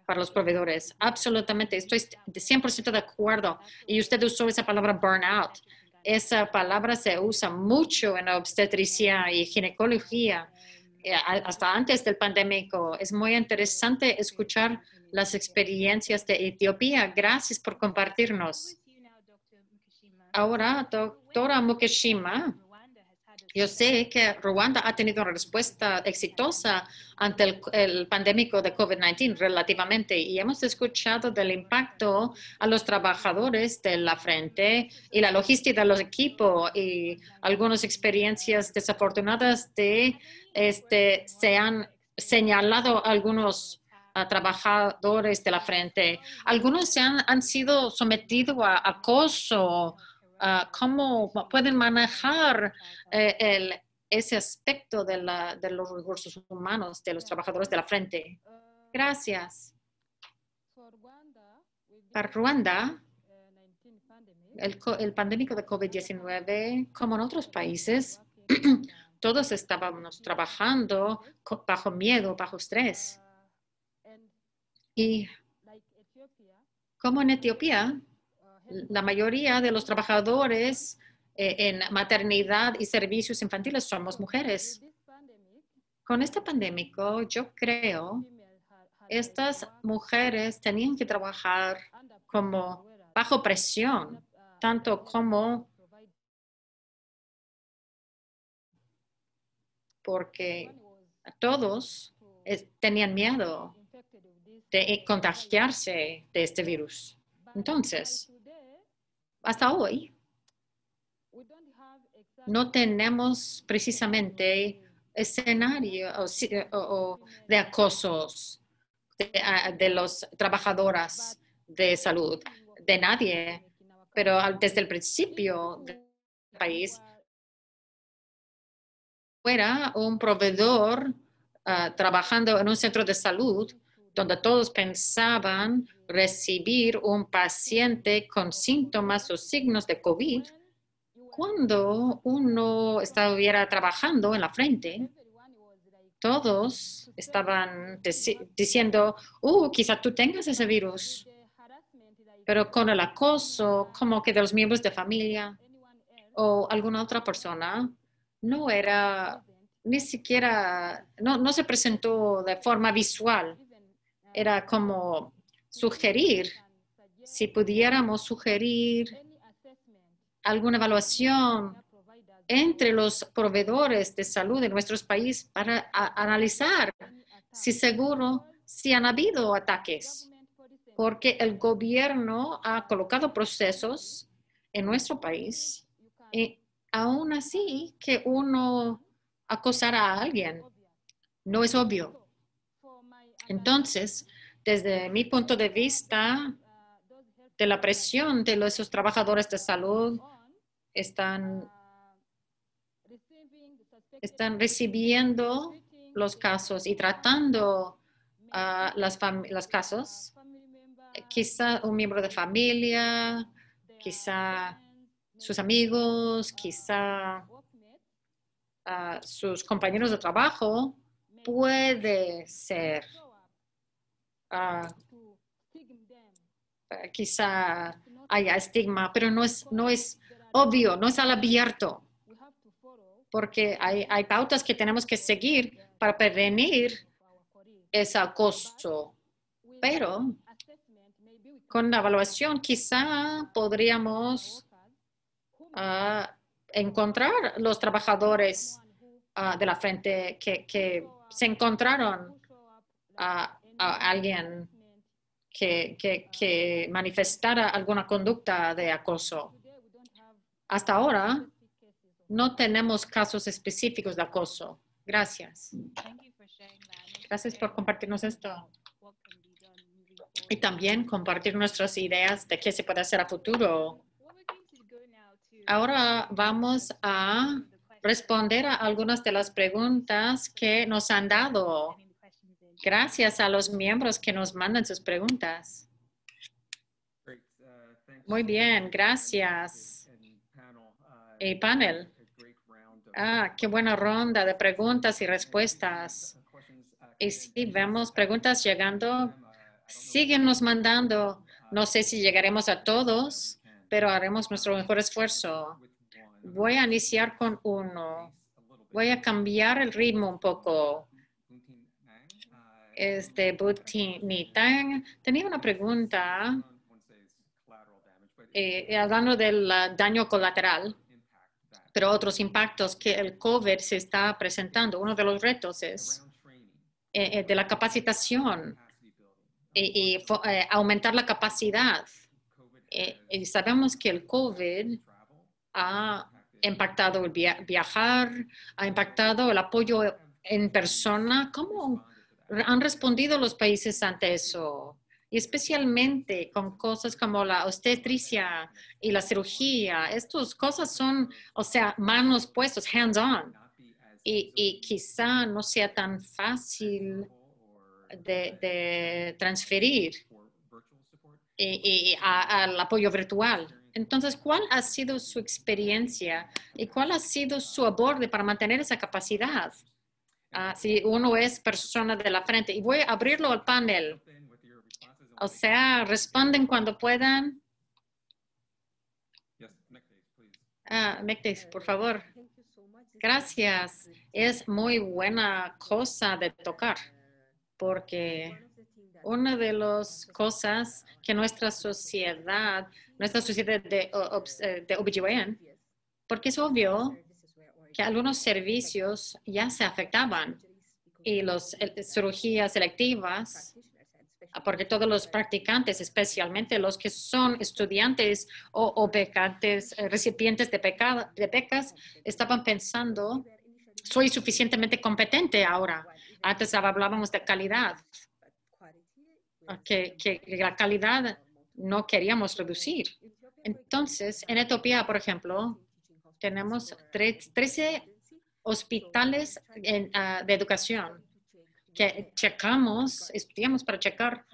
para los proveedores. Absolutamente, estoy 100% de acuerdo. Y usted usó esa palabra burnout. Esa palabra se usa mucho en la obstetricia y ginecología, hasta antes del pandémico. Es muy interesante escuchar las experiencias de Etiopía. Gracias por compartirnos. Ahora, doctora Mukashima, yo sé que Ruanda ha tenido una respuesta exitosa ante el pandémico de COVID-19 relativamente, y hemos escuchado del impacto a los trabajadores de la frente y la logística de los equipos y algunas experiencias desafortunadas se han señalado algunos trabajadores de la frente. Algunos han sido sometidos a acoso. ¿Cómo pueden manejar ese aspecto de los recursos humanos de los trabajadores de la frente? Gracias. Para Ruanda, el pandémico de COVID-19, como en otros países, todos estábamos trabajando bajo miedo, bajo estrés. Y como en Etiopía, la mayoría de los trabajadores en maternidad y servicios infantiles somos mujeres. Con este pandémico, yo creo, estas mujeres tenían que trabajar como bajo presión, tanto como porque todos tenían miedo de contagiarse de este virus. Entonces, hasta hoy, no tenemos precisamente escenario de acosos de los trabajadoras de salud, de nadie, pero desde el principio del país, fuera un proveedor trabajando en un centro de salud donde todos pensaban recibir un paciente con síntomas o signos de COVID, cuando uno estuviera trabajando en la frente, todos estaban diciendo, quizá tú tengas ese virus, pero con el acoso, como que de los miembros de familia o alguna otra persona, no era ni siquiera, no se presentó de forma visual. Era como sugerir, si pudiéramos sugerir alguna evaluación entre los proveedores de salud de nuestros países para analizar si han habido ataques, porque el gobierno ha colocado procesos en nuestro país y aún así que uno acosara a alguien no es obvio. Entonces, desde mi punto de vista, de la presión de esos trabajadores de salud, están recibiendo los casos y tratando los casos. Quizá un miembro de familia, quizá sus amigos, quizá sus compañeros de trabajo, puede ser. Quizá haya estigma, pero no es obvio, no es al abierto, porque hay pautas que tenemos que seguir para prevenir ese acoso. Pero con la evaluación quizá podríamos encontrar los trabajadores de la frente que se encontraron a alguien que manifestara alguna conducta de acoso. Hasta ahora, no tenemos casos específicos de acoso. Gracias. Gracias por compartirnos esto. Y también compartir nuestras ideas de qué se puede hacer a futuro. Ahora vamos a responder a algunas de las preguntas que nos han dado. Gracias a los miembros que nos mandan sus preguntas. Muy bien, gracias. Y panel. Qué buena ronda de preguntas y respuestas. Y sí, vemos preguntas llegando. Síguenos mandando. No sé si llegaremos a todos, pero haremos nuestro mejor esfuerzo. Voy a iniciar con uno. Voy a cambiar el ritmo un poco. Buti Tang tenía una pregunta hablando del daño colateral, pero otros impactos que el COVID se está presentando. Uno de los retos es de la capacitación y aumentar la capacidad. Y sabemos que el COVID ha impactado el viajar, ha impactado el apoyo en persona. ¿Cómo han respondido los países ante eso? Y especialmente con cosas como la obstetricia y la cirugía. Estas cosas son, manos puestas, hands-on. Y quizá no sea tan fácil de transferir al apoyo virtual. Entonces, ¿cuál ha sido su experiencia y cuál ha sido su aborde para mantener esa capacidad? Si uno es persona de la frente. Y voy a abrirlo al panel. O sea, responden cuando puedan. Mekteis, por favor. Gracias. Es muy buena cosa de tocar, porque una de las cosas que nuestra sociedad de OBGYN, porque es obvio que algunos servicios ya se afectaban y las cirugías selectivas, porque todos los practicantes, especialmente los que son estudiantes o becantes, recipientes de becas, estaban pensando, soy suficientemente competente ahora. Antes hablábamos de calidad, que la calidad no queríamos reducir. Entonces, en Etiopía, por ejemplo, tenemos 13 hospitales de educación que checamos, estudiamos para checar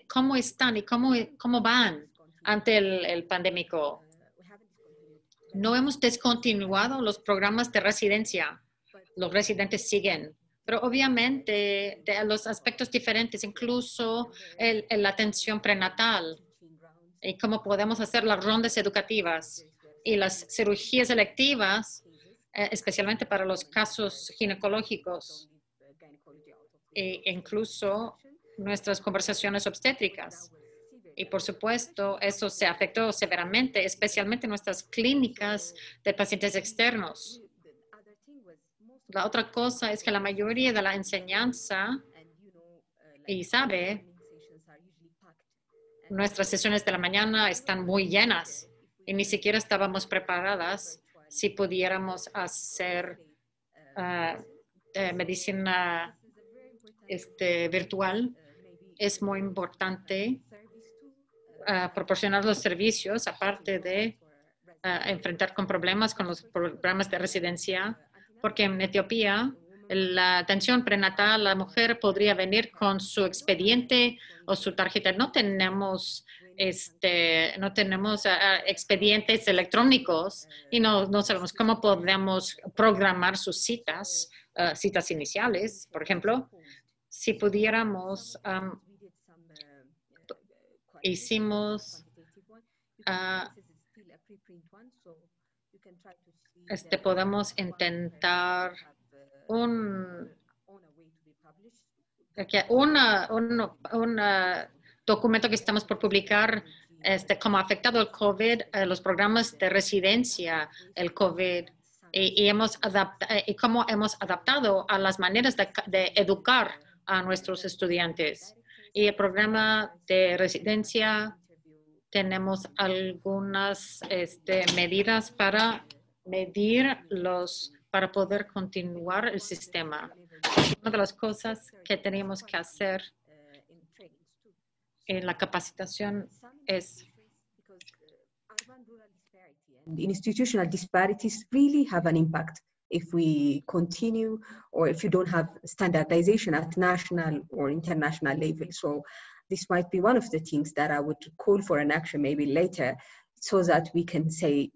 cómo están y cómo van ante el pandémico. No hemos descontinuado los programas de residencia. Los residentes siguen, pero obviamente de los aspectos diferentes, incluso la atención prenatal y cómo podemos hacer las rondas educativas y las cirugías electivas, especialmente para los casos ginecológicos e incluso nuestras conversaciones obstétricas. Y por supuesto, eso se afectó severamente, especialmente nuestras clínicas de pacientes externos. La otra cosa es que la mayoría de la enseñanza, y sabe, nuestras sesiones de la mañana están muy llenas y ni siquiera estábamos preparadas si pudiéramos hacer medicina virtual. Es muy importante proporcionar los servicios, aparte de enfrentar con problemas con los programas de residencia, porque en Etiopía la atención prenatal, la mujer podría venir con su expediente o su tarjeta. No tenemos expedientes electrónicos y no sabemos cómo podemos programar sus citas, citas iniciales, por ejemplo. Si pudiéramos, hicimos podemos intentar un documento que estamos por publicar, cómo ha afectado el COVID, los programas de residencia, el COVID, y cómo hemos adaptado a las maneras de educar a nuestros estudiantes. Y el programa de residencia, tenemos algunas medidas para para poder continuar el sistema. Una de las cosas que tenemos que hacer en la capacitación es institutional disparities really have an impact if we continue or if you don't have standardization at national or international level. So this might be one of the things that I would call for an action maybe later, so that we can say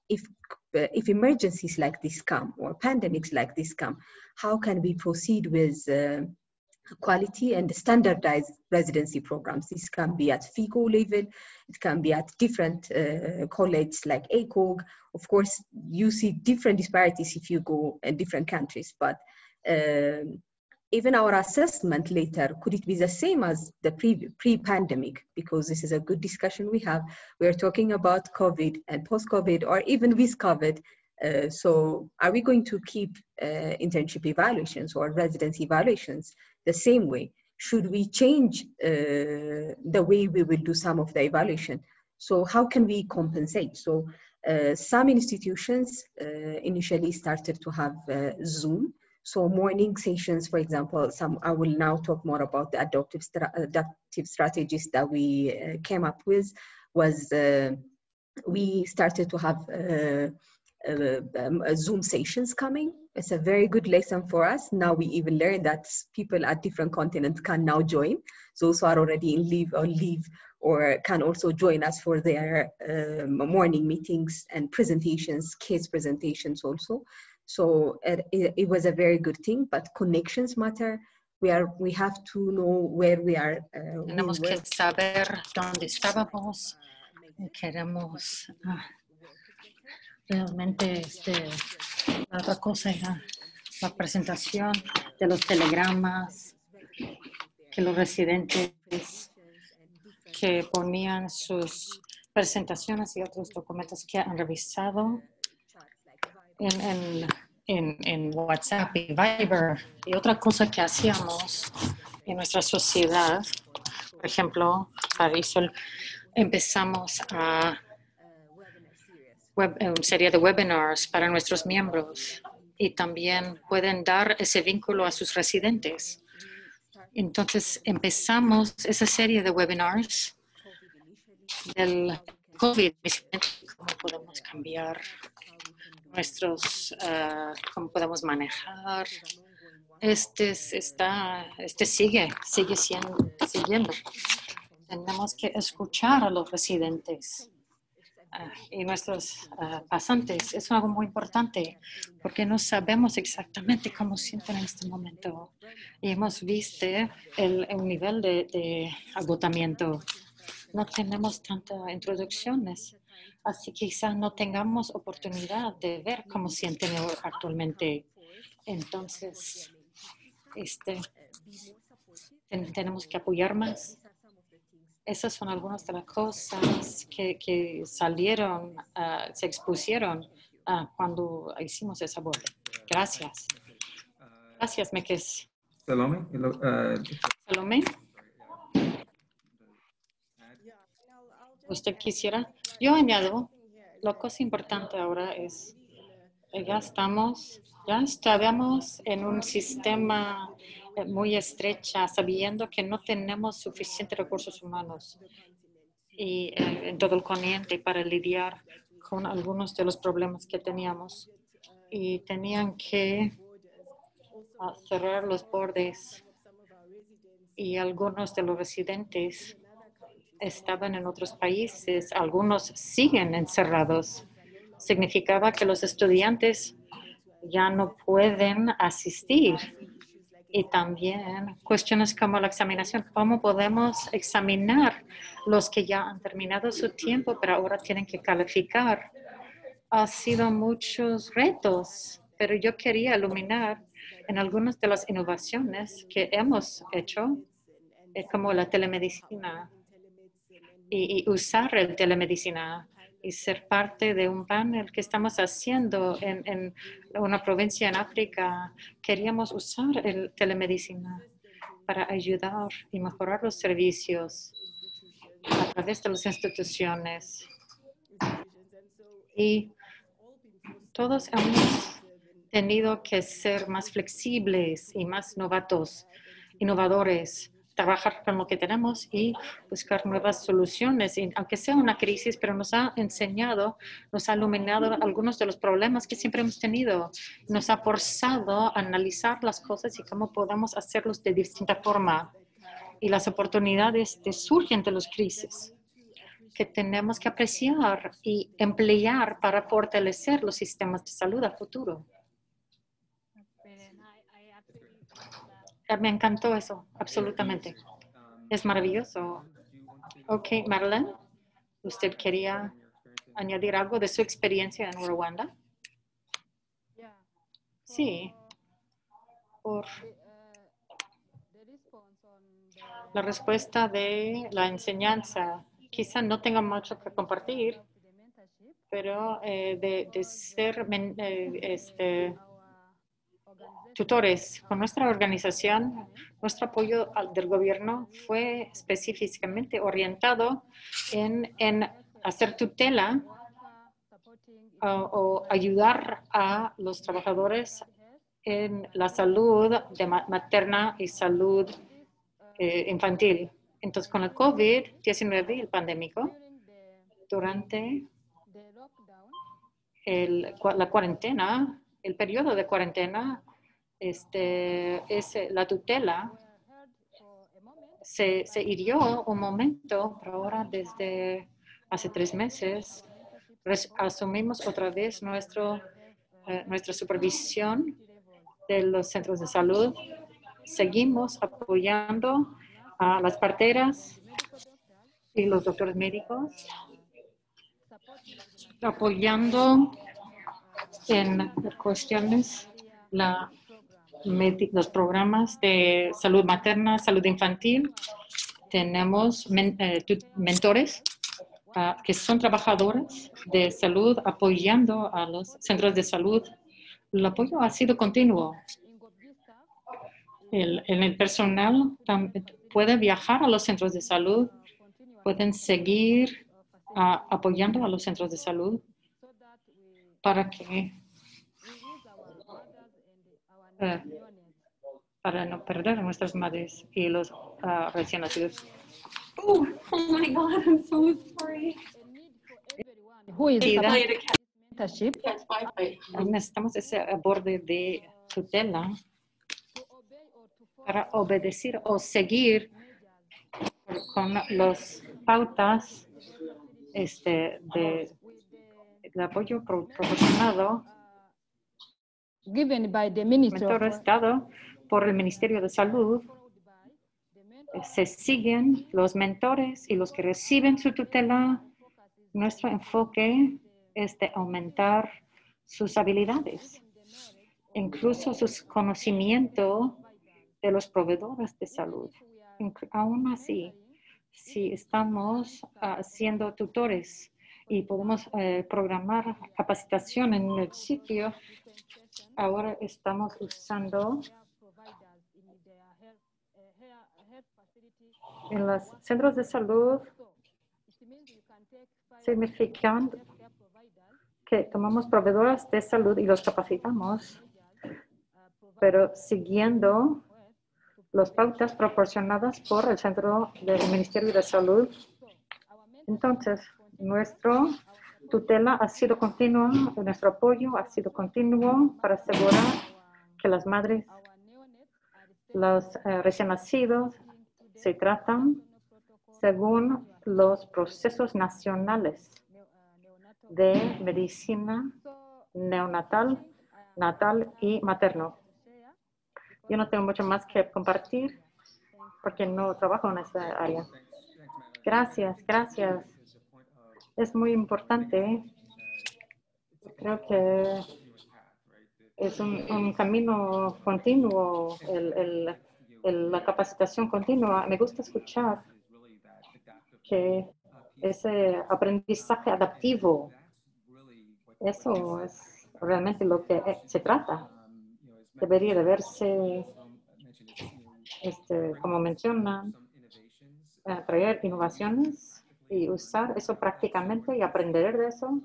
if emergencies like this come or pandemics like this come, how can we proceed with quality and standardized residency programs? This can be at FICO level, it can be at different colleges like ACOG. Of course, you see different disparities if you go in different countries, but even our assessment later, could it be the same as the pre-pandemic? Because this is a good discussion we have. We are talking about COVID and post-COVID, or even with COVID. So are we going to keep internship evaluations or residency evaluations the same way? Should we change the way we will do some of the evaluation? So how can we compensate? So some institutions initially started to have Zoom. So morning sessions, for example, I will now talk more about the adaptive strategies that we came up with, was we started to have Zoom sessions coming. It's a very good lesson for us. Now we even learned that people at different continents can now join. Those who are already in leave or can also join us for their morning meetings and presentations, case presentations also. So it was a very good thing, but connections matter. We have to know where we are. Tenemos que saber dónde estábamos. Queremos realmente la otra cosa era la presentación de los telegramas que los residentes que ponían sus presentaciones y otros documentos que han revisado en WhatsApp y Viber. Y otra cosa que hacíamos en nuestra sociedad, por ejemplo, para eso empezamos a una serie de webinars para nuestros miembros y también pueden dar ese vínculo a sus residentes. Entonces empezamos esa serie de webinars del COVID, cómo podemos cambiar cómo podemos manejar. Sigue siguiendo. Tenemos que escuchar a los residentes y nuestros pasantes. Es algo muy importante porque no sabemos exactamente cómo sienten en este momento. Y hemos visto el nivel de agotamiento. No tenemos tantas introducciones, así que quizás no tengamos oportunidad de ver cómo sienten actualmente. Entonces, tenemos que apoyar más. Esas son algunas de las cosas que salieron, se expusieron cuando hicimos esa boda. Gracias. Gracias, Meques. Salome? Salome, ¿usted quisiera? Yo añado, la cosa importante ahora es, ya estábamos en un sistema muy estrecha, sabiendo que no tenemos suficientes recursos humanos y en todo el continente para lidiar con algunos de los problemas que teníamos. Y tenían que cerrar los bordes y algunos de los residentes estaban en otros países, algunos siguen encerrados. Significaba que los estudiantes ya no pueden asistir. Y también cuestiones como la examinación. ¿Cómo podemos examinar los que ya han terminado su tiempo, pero ahora tienen que calificar? Ha sido muchos retos, pero yo quería iluminar en algunas de las innovaciones que hemos hecho, como la telemedicina, y usar el telemedicina y ser parte de un panel que estamos haciendo en una provincia en África. Queríamos usar el telemedicina para ayudar y mejorar los servicios a través de las instituciones. Y todos hemos tenido que ser más flexibles y más innovadores, trabajar con lo que tenemos y buscar nuevas soluciones. Y aunque sea una crisis, pero nos ha enseñado, nos ha iluminado algunos de los problemas que siempre hemos tenido. Nos ha forzado a analizar las cosas y cómo podemos hacerlos de distinta forma. Y las oportunidades que surgen de las crisis que tenemos que apreciar y emplear para fortalecer los sistemas de salud a futuro. Me encantó eso, absolutamente. Es maravilloso. Ok, Madeline, ¿usted quería añadir algo de su experiencia en Ruanda? Sí. Por la respuesta de la enseñanza. Quizá no tenga mucho que compartir, pero de ser tutores con nuestra organización, nuestro apoyo del gobierno fue específicamente orientado en hacer tutela o ayudar a los trabajadores en la salud materna y salud infantil. Entonces, con el COVID-19, el pandémico, durante la cuarentena, el periodo de cuarentena, la tutela se hirió un momento, pero ahora desde hace 3 meses asumimos otra vez nuestra supervisión de los centros de salud. Seguimos apoyando a las parteras y los doctores médicos, apoyando en cuestiones los programas de salud materna, salud infantil. Tenemos mentores que son trabajadores de salud apoyando a los centros de salud. El apoyo ha sido continuo. El personal puede viajar a los centros de salud, pueden seguir apoyando a los centros de salud para no perder a nuestras madres y los recién nacidos. Oh my God, I'm so sorry. Who is Sí, mentorship? necesitamos ese borde de tutela para obedecer o seguir con las pautas de apoyo proporcionado Given by the Ministry of mentores dado por el Ministerio de Salud. Se siguen los mentores y los que reciben su tutela. Nuestro enfoque es de aumentar sus habilidades, incluso sus conocimientos de los proveedores de salud. Aún así, si estamos siendo tutores y podemos programar capacitación en el sitio, ahora estamos usando en los centros de salud, significan que tomamos proveedores de salud y los capacitamos, pero siguiendo las pautas proporcionadas por el Centro del Ministerio de Salud. Entonces, nuestra tutela ha sido continua, nuestro apoyo ha sido continuo para asegurar que las madres, los recién nacidos, se tratan según los procesos nacionales de medicina neonatal, natal y materno. Yo no tengo mucho más que compartir porque no trabajo en esa área. Gracias, gracias. Es muy importante. Creo que es un camino continuo, la capacitación continua. Me gusta escuchar que ese aprendizaje adaptivo, eso es realmente lo que se trata. Debería de verse, como mencionan, traer innovaciones y usar eso prácticamente y aprender de eso.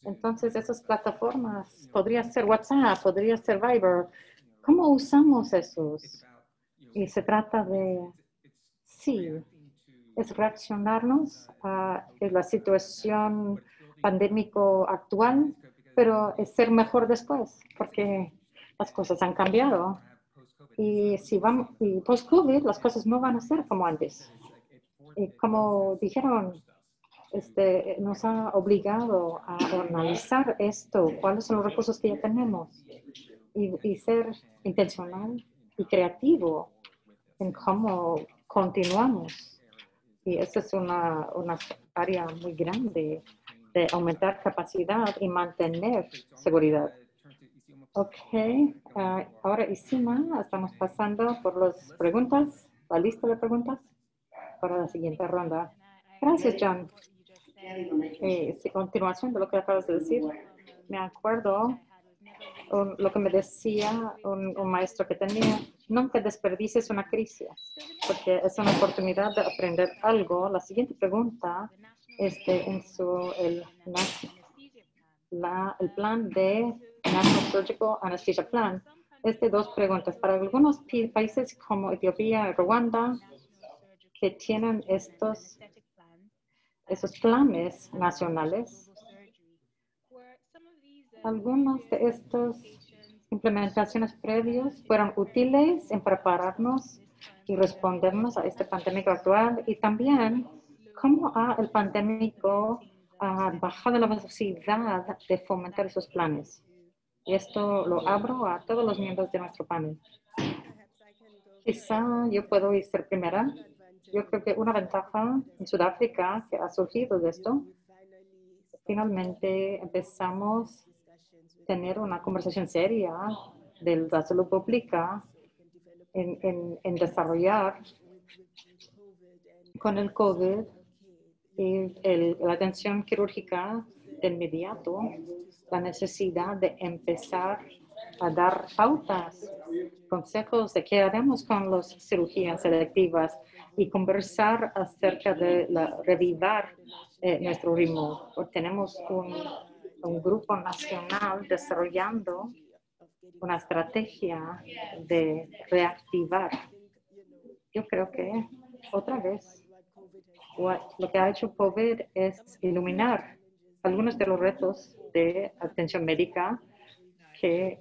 Entonces, esas plataformas, podría ser WhatsApp, podría ser Viber. ¿Cómo usamos esos? Y se trata de, sí, es reaccionarnos a la situación pandémico actual, pero es ser mejor después, porque las cosas han cambiado. Y si vamos, y post-COVID, las cosas no van a ser como antes. Y como dijeron, nos ha obligado a analizar esto, cuáles son los recursos que ya tenemos y ser intencional y creativo en cómo continuamos. Y esa es una área muy grande de aumentar capacidad y mantener seguridad. Ok, ahora Isima, estamos pasando por las preguntas, la lista de preguntas para la siguiente ronda. Gracias, John. A continuación de lo que acabas de decir, me acuerdo lo que me decía un maestro que tenía: nunca desperdicies una crisis, porque es una oportunidad de aprender algo. La siguiente pregunta, el plan de National Surgical Anesthesia Plan, es de 2 preguntas. Para algunos países como Etiopía y Ruanda, que tienen esos planes nacionales, algunas de estas implementaciones previas fueron útiles en prepararnos y respondernos a este pandémico actual y también cómo el pandémico ha bajado la velocidad de fomentar esos planes. Y esto lo abro a todos los miembros de nuestro panel. Quizá yo puedo ser primera. Yo creo que una ventaja en Sudáfrica que ha surgido de esto, finalmente empezamos a tener una conversación seria de la salud pública en desarrollar con el COVID y la atención quirúrgica de inmediato, la necesidad de empezar a dar pautas, consejos de qué haremos con las cirugías selectivas y conversar acerca de revivar nuestro ritmo. Tenemos un grupo nacional desarrollando una estrategia de reactivar. Yo creo que otra vez lo que ha hecho COVID es iluminar algunos de los retos de atención médica que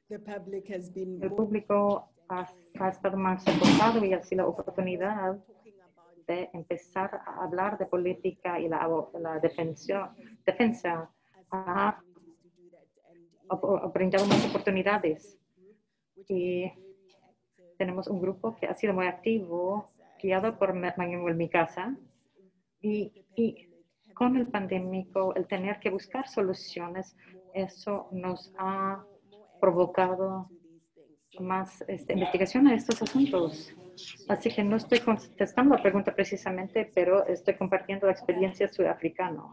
el público ha estado más enfocado y ha sido la oportunidad de empezar a hablar de política y la defensa ha brindado más oportunidades. Y tenemos un grupo que ha sido muy activo, guiado por Manuel Micasa, y con el pandémico, el tener que buscar soluciones, eso nos ha provocado más investigación a estos asuntos. Así que no estoy contestando la pregunta precisamente, pero estoy compartiendo la experiencia sudafricana.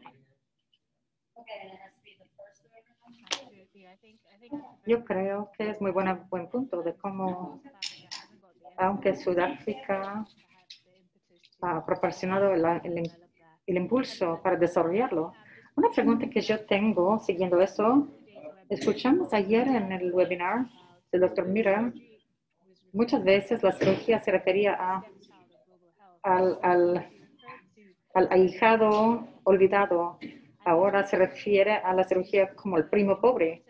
Yo creo que es muy buen punto de cómo, aunque Sudáfrica ha proporcionado el impulso para desarrollarlo. Una pregunta que yo tengo siguiendo eso, escuchamos ayer en el webinar del doctor Mira, muchas veces la cirugía se refería al ahijado olvidado. Ahora se refiere a la cirugía como el primo pobre.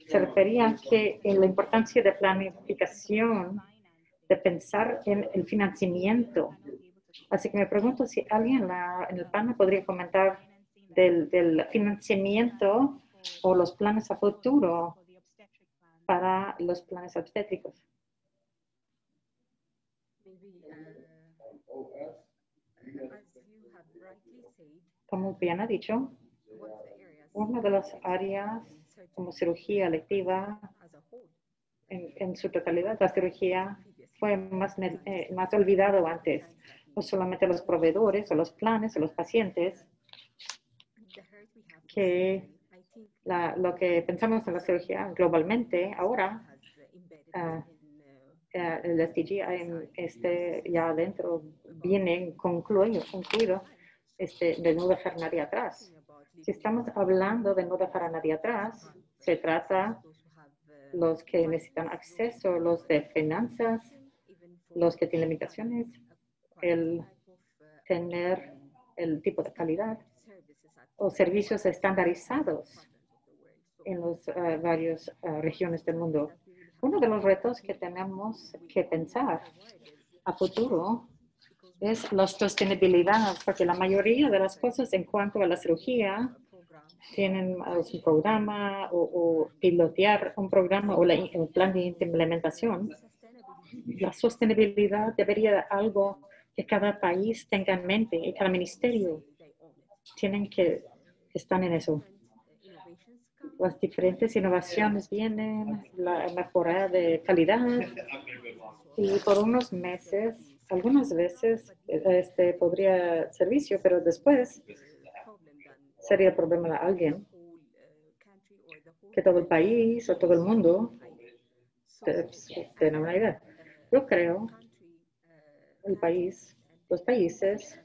Se refería que en la importancia de planificación, de pensar en el financiamiento. Así que me pregunto si alguien en el panel podría comentar del financiamiento o los planes a futuro para los planes obstétricos. Como bien ha dicho, una de las áreas como cirugía electiva en su totalidad, la cirugía fue más olvidado antes. No solamente los proveedores o los planes o los pacientes, que lo que pensamos en la cirugía globalmente ahora, el SDG ya adentro viene concluido de no dejar nadie atrás. Si estamos hablando de no dejar a nadie atrás, se trata los que necesitan acceso, los de finanzas, los que tienen limitaciones, el tener el tipo de calidad o servicios estandarizados en las varias regiones del mundo. Uno de los retos que tenemos que pensar a futuro es la sostenibilidad, porque la mayoría de las cosas en cuanto a la cirugía tienen un programa o pilotear un programa o un plan de implementación. La sostenibilidad debería ser algo que cada país tenga en mente y cada ministerio tienen que estar en eso. Las diferentes innovaciones vienen, la mejora de calidad y por unos meses, algunas veces podría servicio, pero después sería el problema de alguien que todo el país o todo el mundo tenga una idea. Yo creo los países,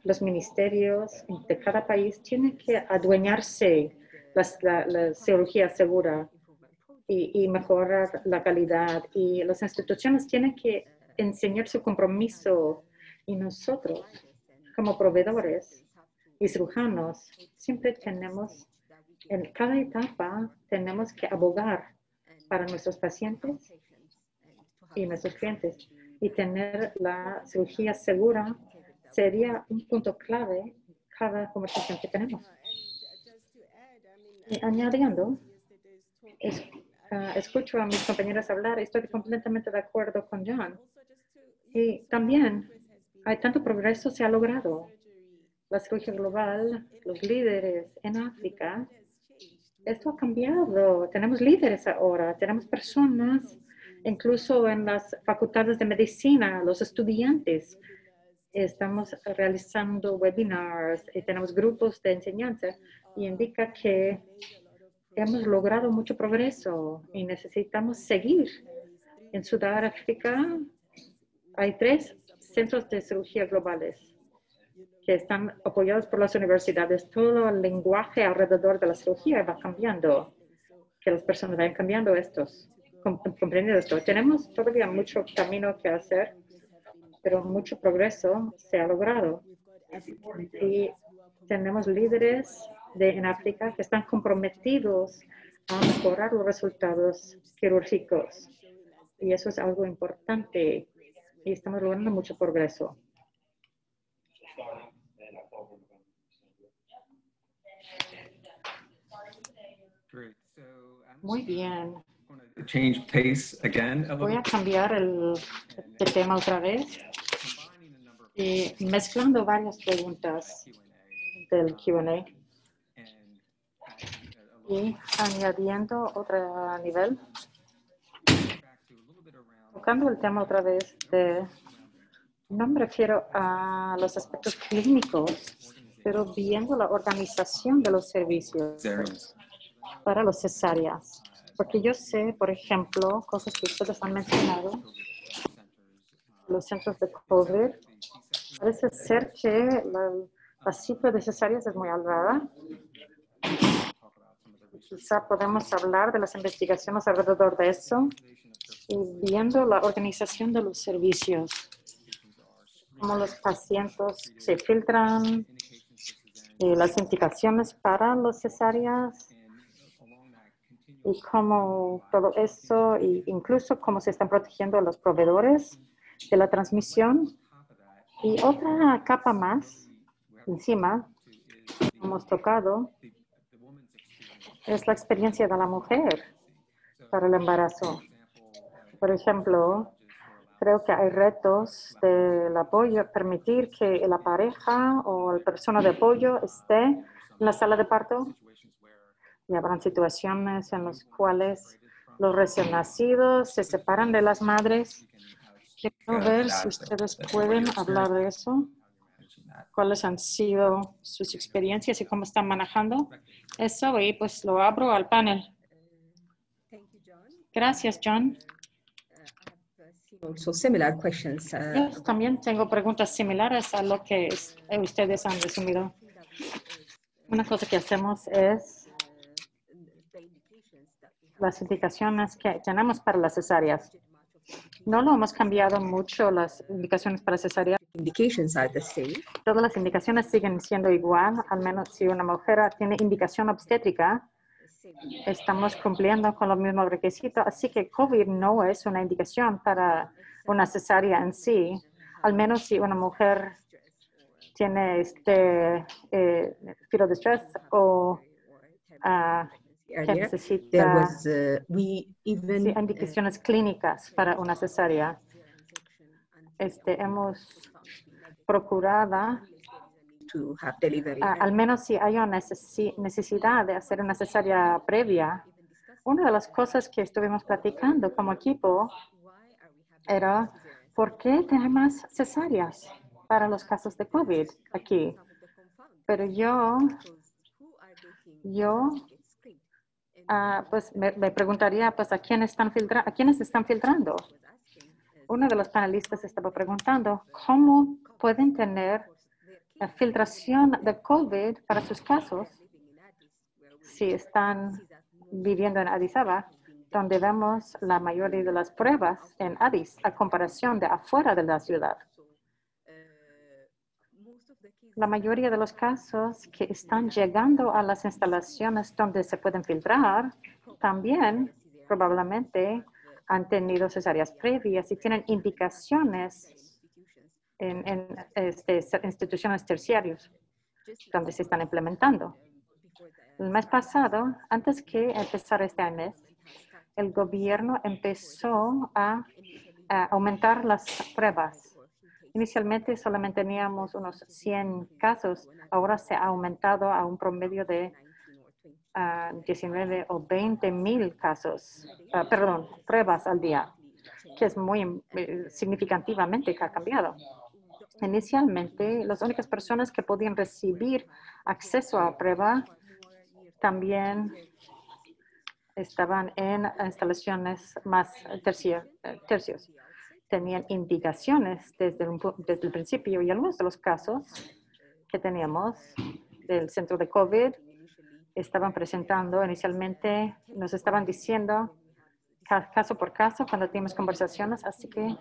los ministerios de cada país tienen que adueñarse la cirugía segura y mejorar la calidad. Y las instituciones tienen que enseñar su compromiso. Y nosotros, como proveedores y cirujanos, siempre tenemos En cada etapa tenemos que abogar para nuestros pacientes y nuestros clientes. Y tener la cirugía segura sería un punto clave en cada conversación que tenemos. Y añadiendo, escucho a mis compañeras hablar y estoy completamente de acuerdo con John. Y también hay tanto progreso se ha logrado. La cirugía global, los líderes en África, esto ha cambiado. Tenemos líderes ahora, tenemos personas, incluso en las facultades de medicina, los estudiantes. Estamos realizando webinars y tenemos grupos de enseñanza y indica que hemos logrado mucho progreso y necesitamos seguir. En Sudáfrica hay 3 centros de cirugía globales que están apoyados por las universidades. Todo el lenguaje alrededor de la cirugía va cambiando, que las personas vayan cambiando comprendiendo esto. Tenemos todavía mucho camino que hacer, pero mucho progreso se ha logrado. Y tenemos líderes en África que están comprometidos a mejorar los resultados quirúrgicos. Y eso es algo importante y estamos logrando mucho progreso. Muy bien. Change pace again a Voy little a cambiar el tema otra vez y mezclando varias preguntas del Q&A y añadiendo otro nivel. Tocando el tema otra vez no me refiero a los aspectos clínicos, pero viendo la organización de los servicios para los cesáreas. Porque yo sé, por ejemplo, cosas que ustedes han mencionado, los centros de COVID, parece ser que la cifra de cesáreas es muy elevada. Quizá podemos hablar de las investigaciones alrededor de eso y viendo la organización de los servicios, cómo los pacientes se filtran, y las indicaciones para los cesáreas y cómo todo eso, e incluso cómo se están protegiendo a los proveedores de la transmisión. Y otra capa más encima, hemos tocado, es la experiencia de la mujer para el embarazo. Por ejemplo, creo que hay retos del apoyo, permitir que la pareja o la persona de apoyo esté en la sala de parto. Y habrán situaciones en las cuales los recién nacidos se separan de las madres. Quiero ver si ustedes pueden hablar de eso. ¿Cuáles han sido sus experiencias y cómo están manejando eso? Y pues lo abro al panel. Gracias, John. Also similar questions. Yo también tengo preguntas similares a lo que ustedes han resumido. Una cosa que hacemos es las indicaciones que tenemos para las cesáreas. No lo hemos cambiado mucho las indicaciones para cesárea. Indications are the same. Todas las indicaciones siguen siendo igual, al menos si una mujer tiene indicación obstétrica, estamos cumpliendo con los mismos requisitos. Así que COVID no es una indicación para una cesárea en sí, al menos si una mujer tiene fetal distress o que necesita indicaciones clínicas para una cesárea. Hemos procurado, al menos si hay una necesidad de hacer una cesárea previa, una de las cosas que estuvimos platicando como equipo era ¿por qué tenemos cesáreas para los casos de COVID aquí? Pero yo pues me preguntaría pues ¿a quiénes están filtrando? Uno de los panelistas estaba preguntando cómo pueden tener la filtración de COVID para sus casos si están viviendo en Addis Ababa, donde vemos la mayoría de las pruebas en Addis a comparación de afuera de la ciudad. La mayoría de los casos que están llegando a las instalaciones donde se pueden filtrar también probablemente han tenido cesáreas previas y tienen indicaciones en instituciones terciarias donde se están implementando. El mes pasado, antes que empezar este mes, el gobierno empezó a aumentar las pruebas. Inicialmente solamente teníamos unos 100 casos, ahora se ha aumentado a un promedio de 19 o 20 mil casos, pruebas al día, que es muy significativamente que ha cambiado. Inicialmente, las únicas personas que podían recibir acceso a prueba también estaban en instalaciones más tercios. Tenían indicaciones desde el principio y algunos de los casos que teníamos del centro de COVID estaban presentando inicialmente, nos estaban diciendo caso por caso cuando teníamos conversaciones, así que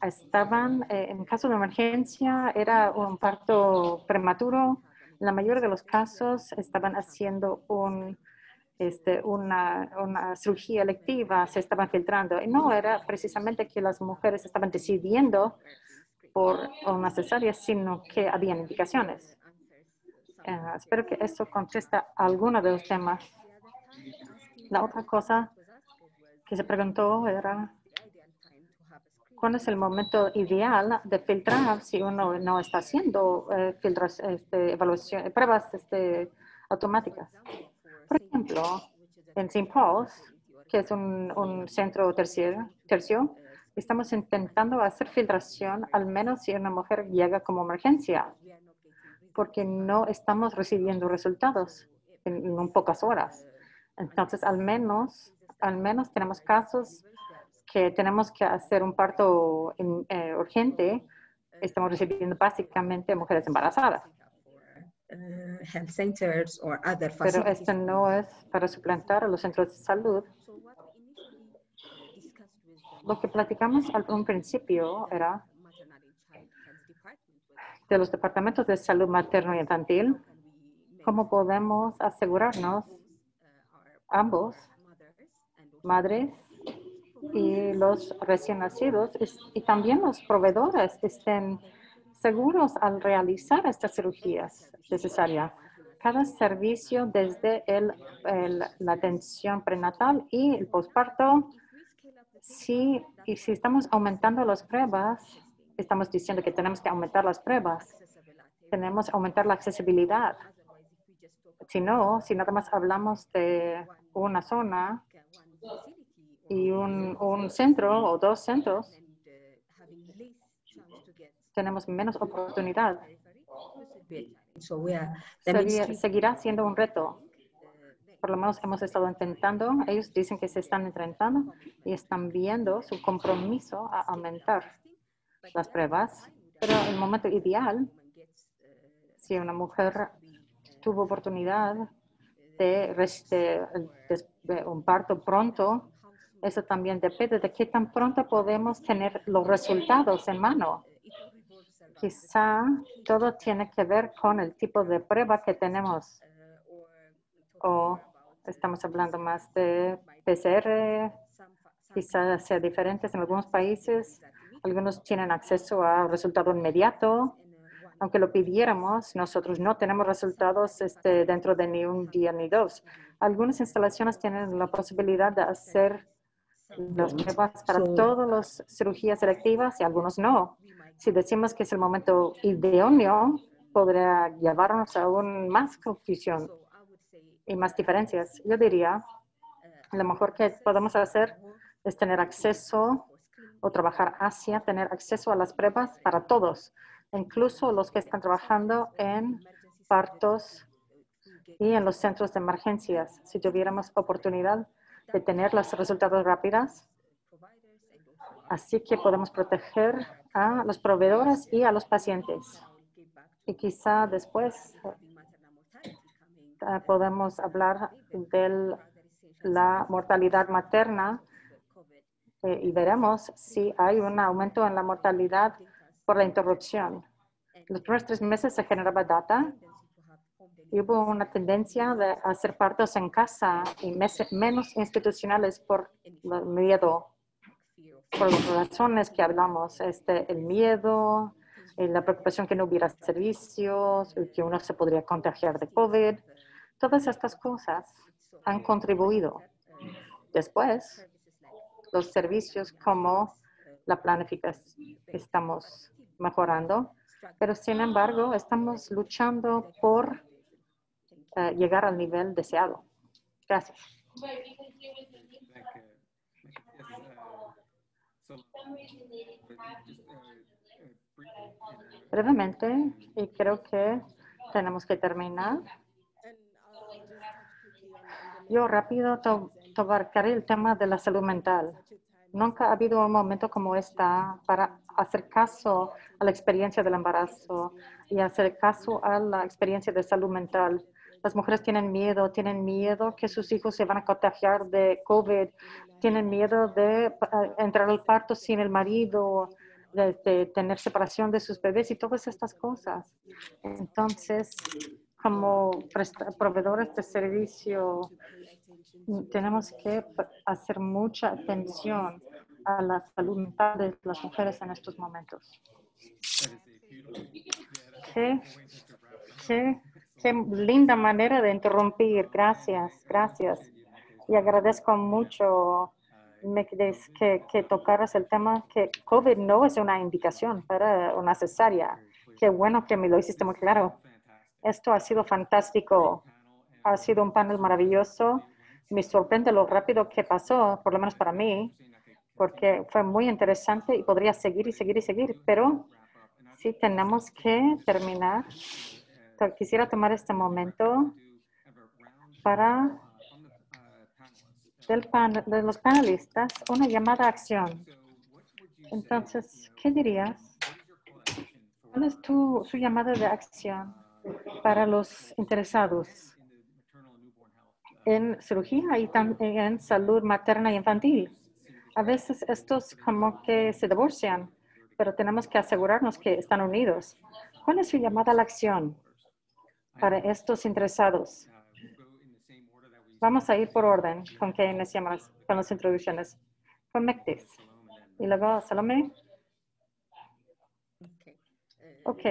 estaban, en caso de emergencia, era un parto prematuro. En la mayoría de los casos estaban haciendo una cirugía electiva, se estaban filtrando. Y no era precisamente que las mujeres estaban decidiendo por una cesárea, sino que habían indicaciones. Espero que eso contesta alguno de los temas. La otra cosa que se preguntó era ¿cuándo es el momento ideal de filtrar si uno no está haciendo pruebas automáticas? Por ejemplo, en St. Paul's, que es un centro tercio, estamos intentando hacer filtración al menos si una mujer llega como emergencia, porque no estamos recibiendo resultados en pocas horas. Entonces, al menos tenemos casos que tenemos que hacer un parto urgente. Estamos recibiendo básicamente mujeres embarazadas. Health centers or other Pero facilities. esto no es para suplantar a los centros de salud. Lo que platicamos al un principio era de los departamentos de salud materno y infantil, cómo podemos asegurarnos ambos, madres y los recién nacidos, y también los proveedores estén seguros al realizar estas cirugías necesarias. Cada servicio, desde la atención prenatal y el posparto, si estamos aumentando las pruebas, estamos diciendo que tenemos que aumentar las pruebas, tenemos que aumentar la accesibilidad. Si nada más hablamos de una zona y un centro o dos centros, tenemos menos oportunidad. Seguirá siendo un reto. Por lo menos hemos estado intentando, ellos dicen que se están intentando y están viendo su compromiso a aumentar las pruebas. Pero el momento ideal, si una mujer tuvo oportunidad de un parto pronto, eso también depende de qué tan pronto podemos tener los resultados en mano. Quizá todo tiene que ver con el tipo de prueba que tenemos. O estamos hablando más de PCR, quizás sea diferentes en algunos países. Algunos tienen acceso a resultado inmediato. Aunque lo pidiéramos, nosotros no tenemos resultados dentro de ni un día ni dos. Algunas instalaciones tienen la posibilidad de hacer las pruebas para todas las cirugías selectivas y algunos no. Si decimos que es el momento idóneo, podría llevarnos a aún más confusión y más diferencias. Yo diría, lo mejor que podemos hacer es tener acceso o trabajar hacia tener acceso a las pruebas para todos, incluso los que están trabajando en partos y en los centros de emergencias. Si tuviéramos oportunidad de tener los resultados rápidos, así que podemos proteger a los proveedores y a los pacientes. Y quizá después podemos hablar de la mortalidad materna y veremos si hay un aumento en la mortalidad por la interrupción. Los primeros 3 meses se generaba data y hubo una tendencia de hacer partos en casa y menos institucionales por el miedo, por las razones que hablamos, el miedo, la preocupación que no hubiera servicios, que uno se podría contagiar de COVID. Todas estas cosas han contribuido. Después, los servicios como la planificación estamos mejorando, pero sin embargo estamos luchando por llegar al nivel deseado. Gracias. Brevemente, y creo que tenemos que terminar. Yo rápido tocaré el tema de la salud mental. Nunca ha habido un momento como esta para hacer caso a la experiencia del embarazo y hacer caso a la experiencia de salud mental. Las mujeres tienen miedo que sus hijos se van a contagiar de COVID, tienen miedo de entrar al parto sin el marido, de tener separación de sus bebés y todas estas cosas. Entonces, como proveedores de servicio, tenemos que hacer mucha atención a la salud mental de las mujeres en estos momentos. Qué linda manera de interrumpir. Gracias. Y agradezco mucho que tocaras el tema que COVID no es una indicación para una cesárea. Qué bueno que me lo hiciste muy claro. Esto ha sido fantástico. Ha sido un panel maravilloso. Me sorprende lo rápido que pasó, por lo menos para mí, porque fue muy interesante y podría seguir, pero sí tenemos que terminar. Quisiera tomar este momento para de los panelistas una llamada a acción. Entonces, ¿qué dirías? ¿Cuál es su llamada de acción para los interesados en cirugía y también en salud materna e infantil? A veces estos como que se divorcian, pero tenemos que asegurarnos que están unidos. ¿Cuál es su llamada a la acción para estos interesados? Vamos a ir por orden con quienes llamas, con las introducciones. Con Mectis. Y luego Salome. Ok.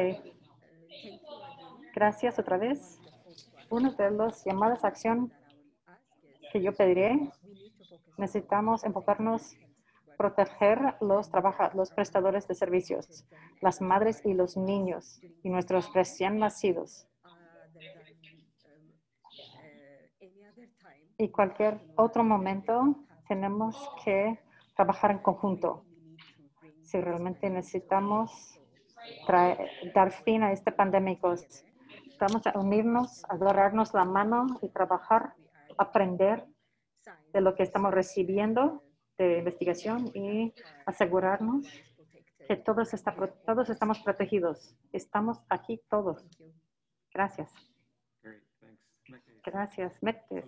Gracias otra vez. Una de las llamadas a acción que yo pediré, necesitamos enfocarnos, proteger los prestadores de servicios, las madres y los niños y nuestros recién nacidos. Y cualquier otro momento tenemos que trabajar en conjunto. Si realmente necesitamos dar fin a este pandémico, vamos a unirnos, a agarrarnos la mano y trabajar, aprender de lo que estamos recibiendo de investigación y asegurarnos que todos estamos protegidos. Estamos aquí todos. Gracias. Gracias. Mectis.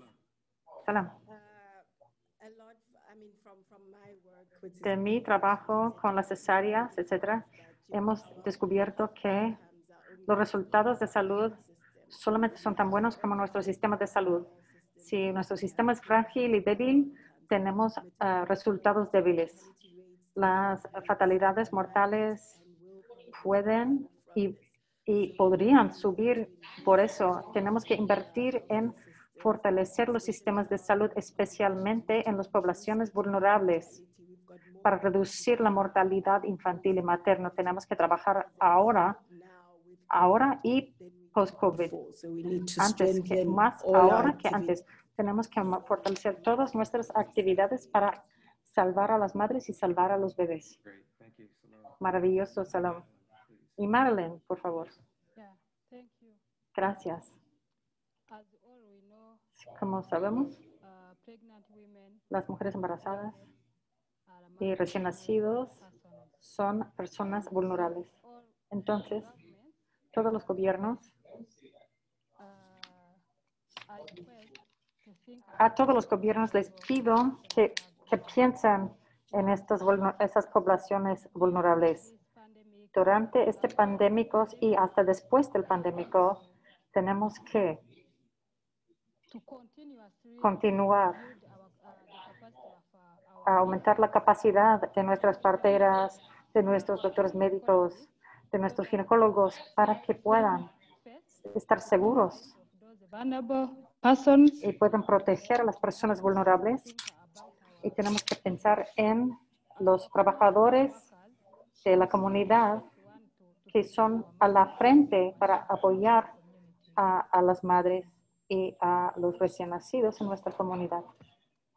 Salam. De mi trabajo con las cesáreas, etcétera, hemos descubierto que los resultados de salud solamente son tan buenos como nuestro sistema de salud. Si nuestro sistema es frágil y débil, tenemos resultados débiles. Las fatalidades mortales pueden y podrían subir. Por eso tenemos que invertir en fortalecer los sistemas de salud, especialmente en las poblaciones vulnerables. Para reducir la mortalidad infantil y materna, tenemos que trabajar ahora y post-COVID. Más ahora que antes. Tenemos que fortalecer todas nuestras actividades para salvar a las madres y salvar a los bebés. Maravilloso, Salom. Y Marilyn, por favor. Gracias. Como sabemos, las mujeres embarazadas y recién nacidos son personas vulnerables. Entonces, todos los gobiernos, a todos los gobiernos les pido que piensen en esas poblaciones vulnerables. durante este pandémico y hasta después del pandémico, tenemos que to continuously continuar build our, the capacity of a aumentar la capacidad de nuestras parteras, de nuestros doctores médicos, de nuestros ginecólogos, para que puedan estar seguros those vulnerable persons. y puedan proteger a las personas vulnerables. Y tenemos que pensar en los trabajadores de la comunidad que son a la frente para apoyar a las madres y a los recién nacidos en nuestra comunidad.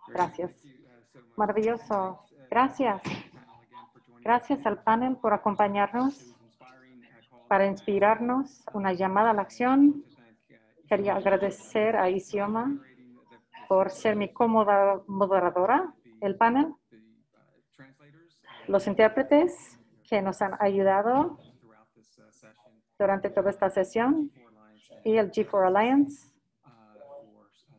Gracias. Maravilloso. Gracias. Gracias al panel por acompañarnos, para inspirarnos, una llamada a la acción. Quería agradecer a Isioma por ser mi cómoda moderadora, el panel, los intérpretes que nos han ayudado durante toda esta sesión y el G4 Alliance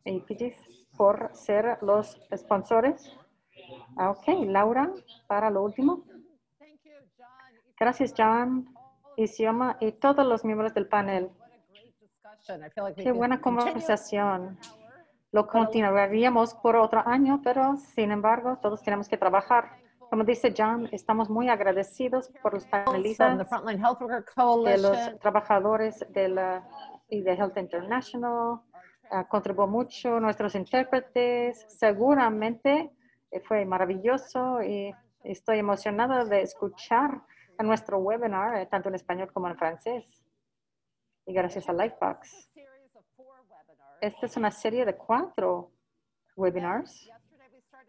y PGs por ser los sponsores. Ok, Laura, para lo último. Gracias, John, Isioma y todos los miembros del panel. Qué buena conversación. Lo continuaríamos por otro año, pero sin embargo, todos tenemos que trabajar. Como dice John, estamos muy agradecidos por los panelistas, de los trabajadores y de Health International. Contribuyó mucho nuestros intérpretes. Seguramente fue maravilloso y estoy emocionada de escuchar a nuestro webinar, tanto en español como en francés. Y gracias a Lifebox. Esta es una serie de 4 webinars.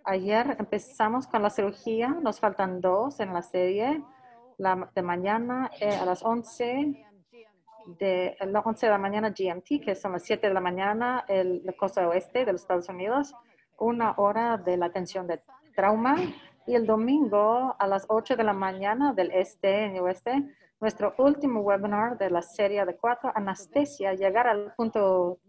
Ayer empezamos con la cirugía, nos faltan 2 en la serie. De mañana a las 11 de la mañana GMT, que son las 7 de la mañana la costa oeste de los Estados Unidos, 1 hora de la atención de trauma. Y el domingo a las 8 de la mañana del este en el oeste, nuestro último webinar de la serie de 4, anestesia, llegar al punto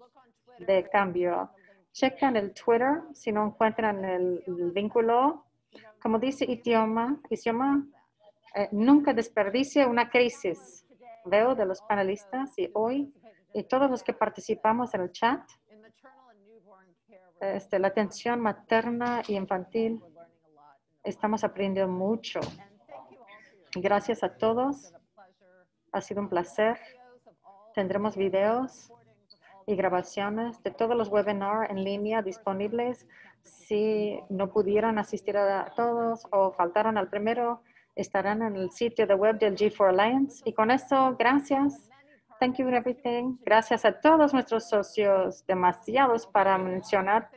de cambio. Chequen el Twitter si no encuentran el vínculo. Como dice Isioma, nunca desperdicie una crisis. Veo de los panelistas y hoy y todos los que participamos en el chat, la atención materna y infantil, estamos aprendiendo mucho. Gracias a todos. Ha sido un placer. Tendremos videos y grabaciones de todos los webinars en línea disponibles. Si no pudieron asistir a todos o faltaron al primero, estarán en el sitio de web del G4 Alliance. Y con eso, gracias. Thank you for everything. Gracias a todos nuestros socios, demasiados para mencionar,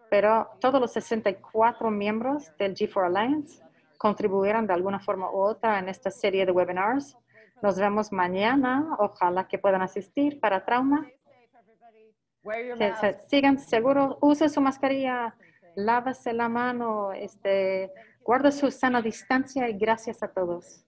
pero todos los 64 miembros del G4 Alliance contribuyeron de alguna forma u otra en esta serie de webinars. Nos vemos mañana. Ojalá que puedan asistir para trauma. Que sigan seguros, use su mascarilla, lávese la mano, guarde su sana distancia y gracias a todos.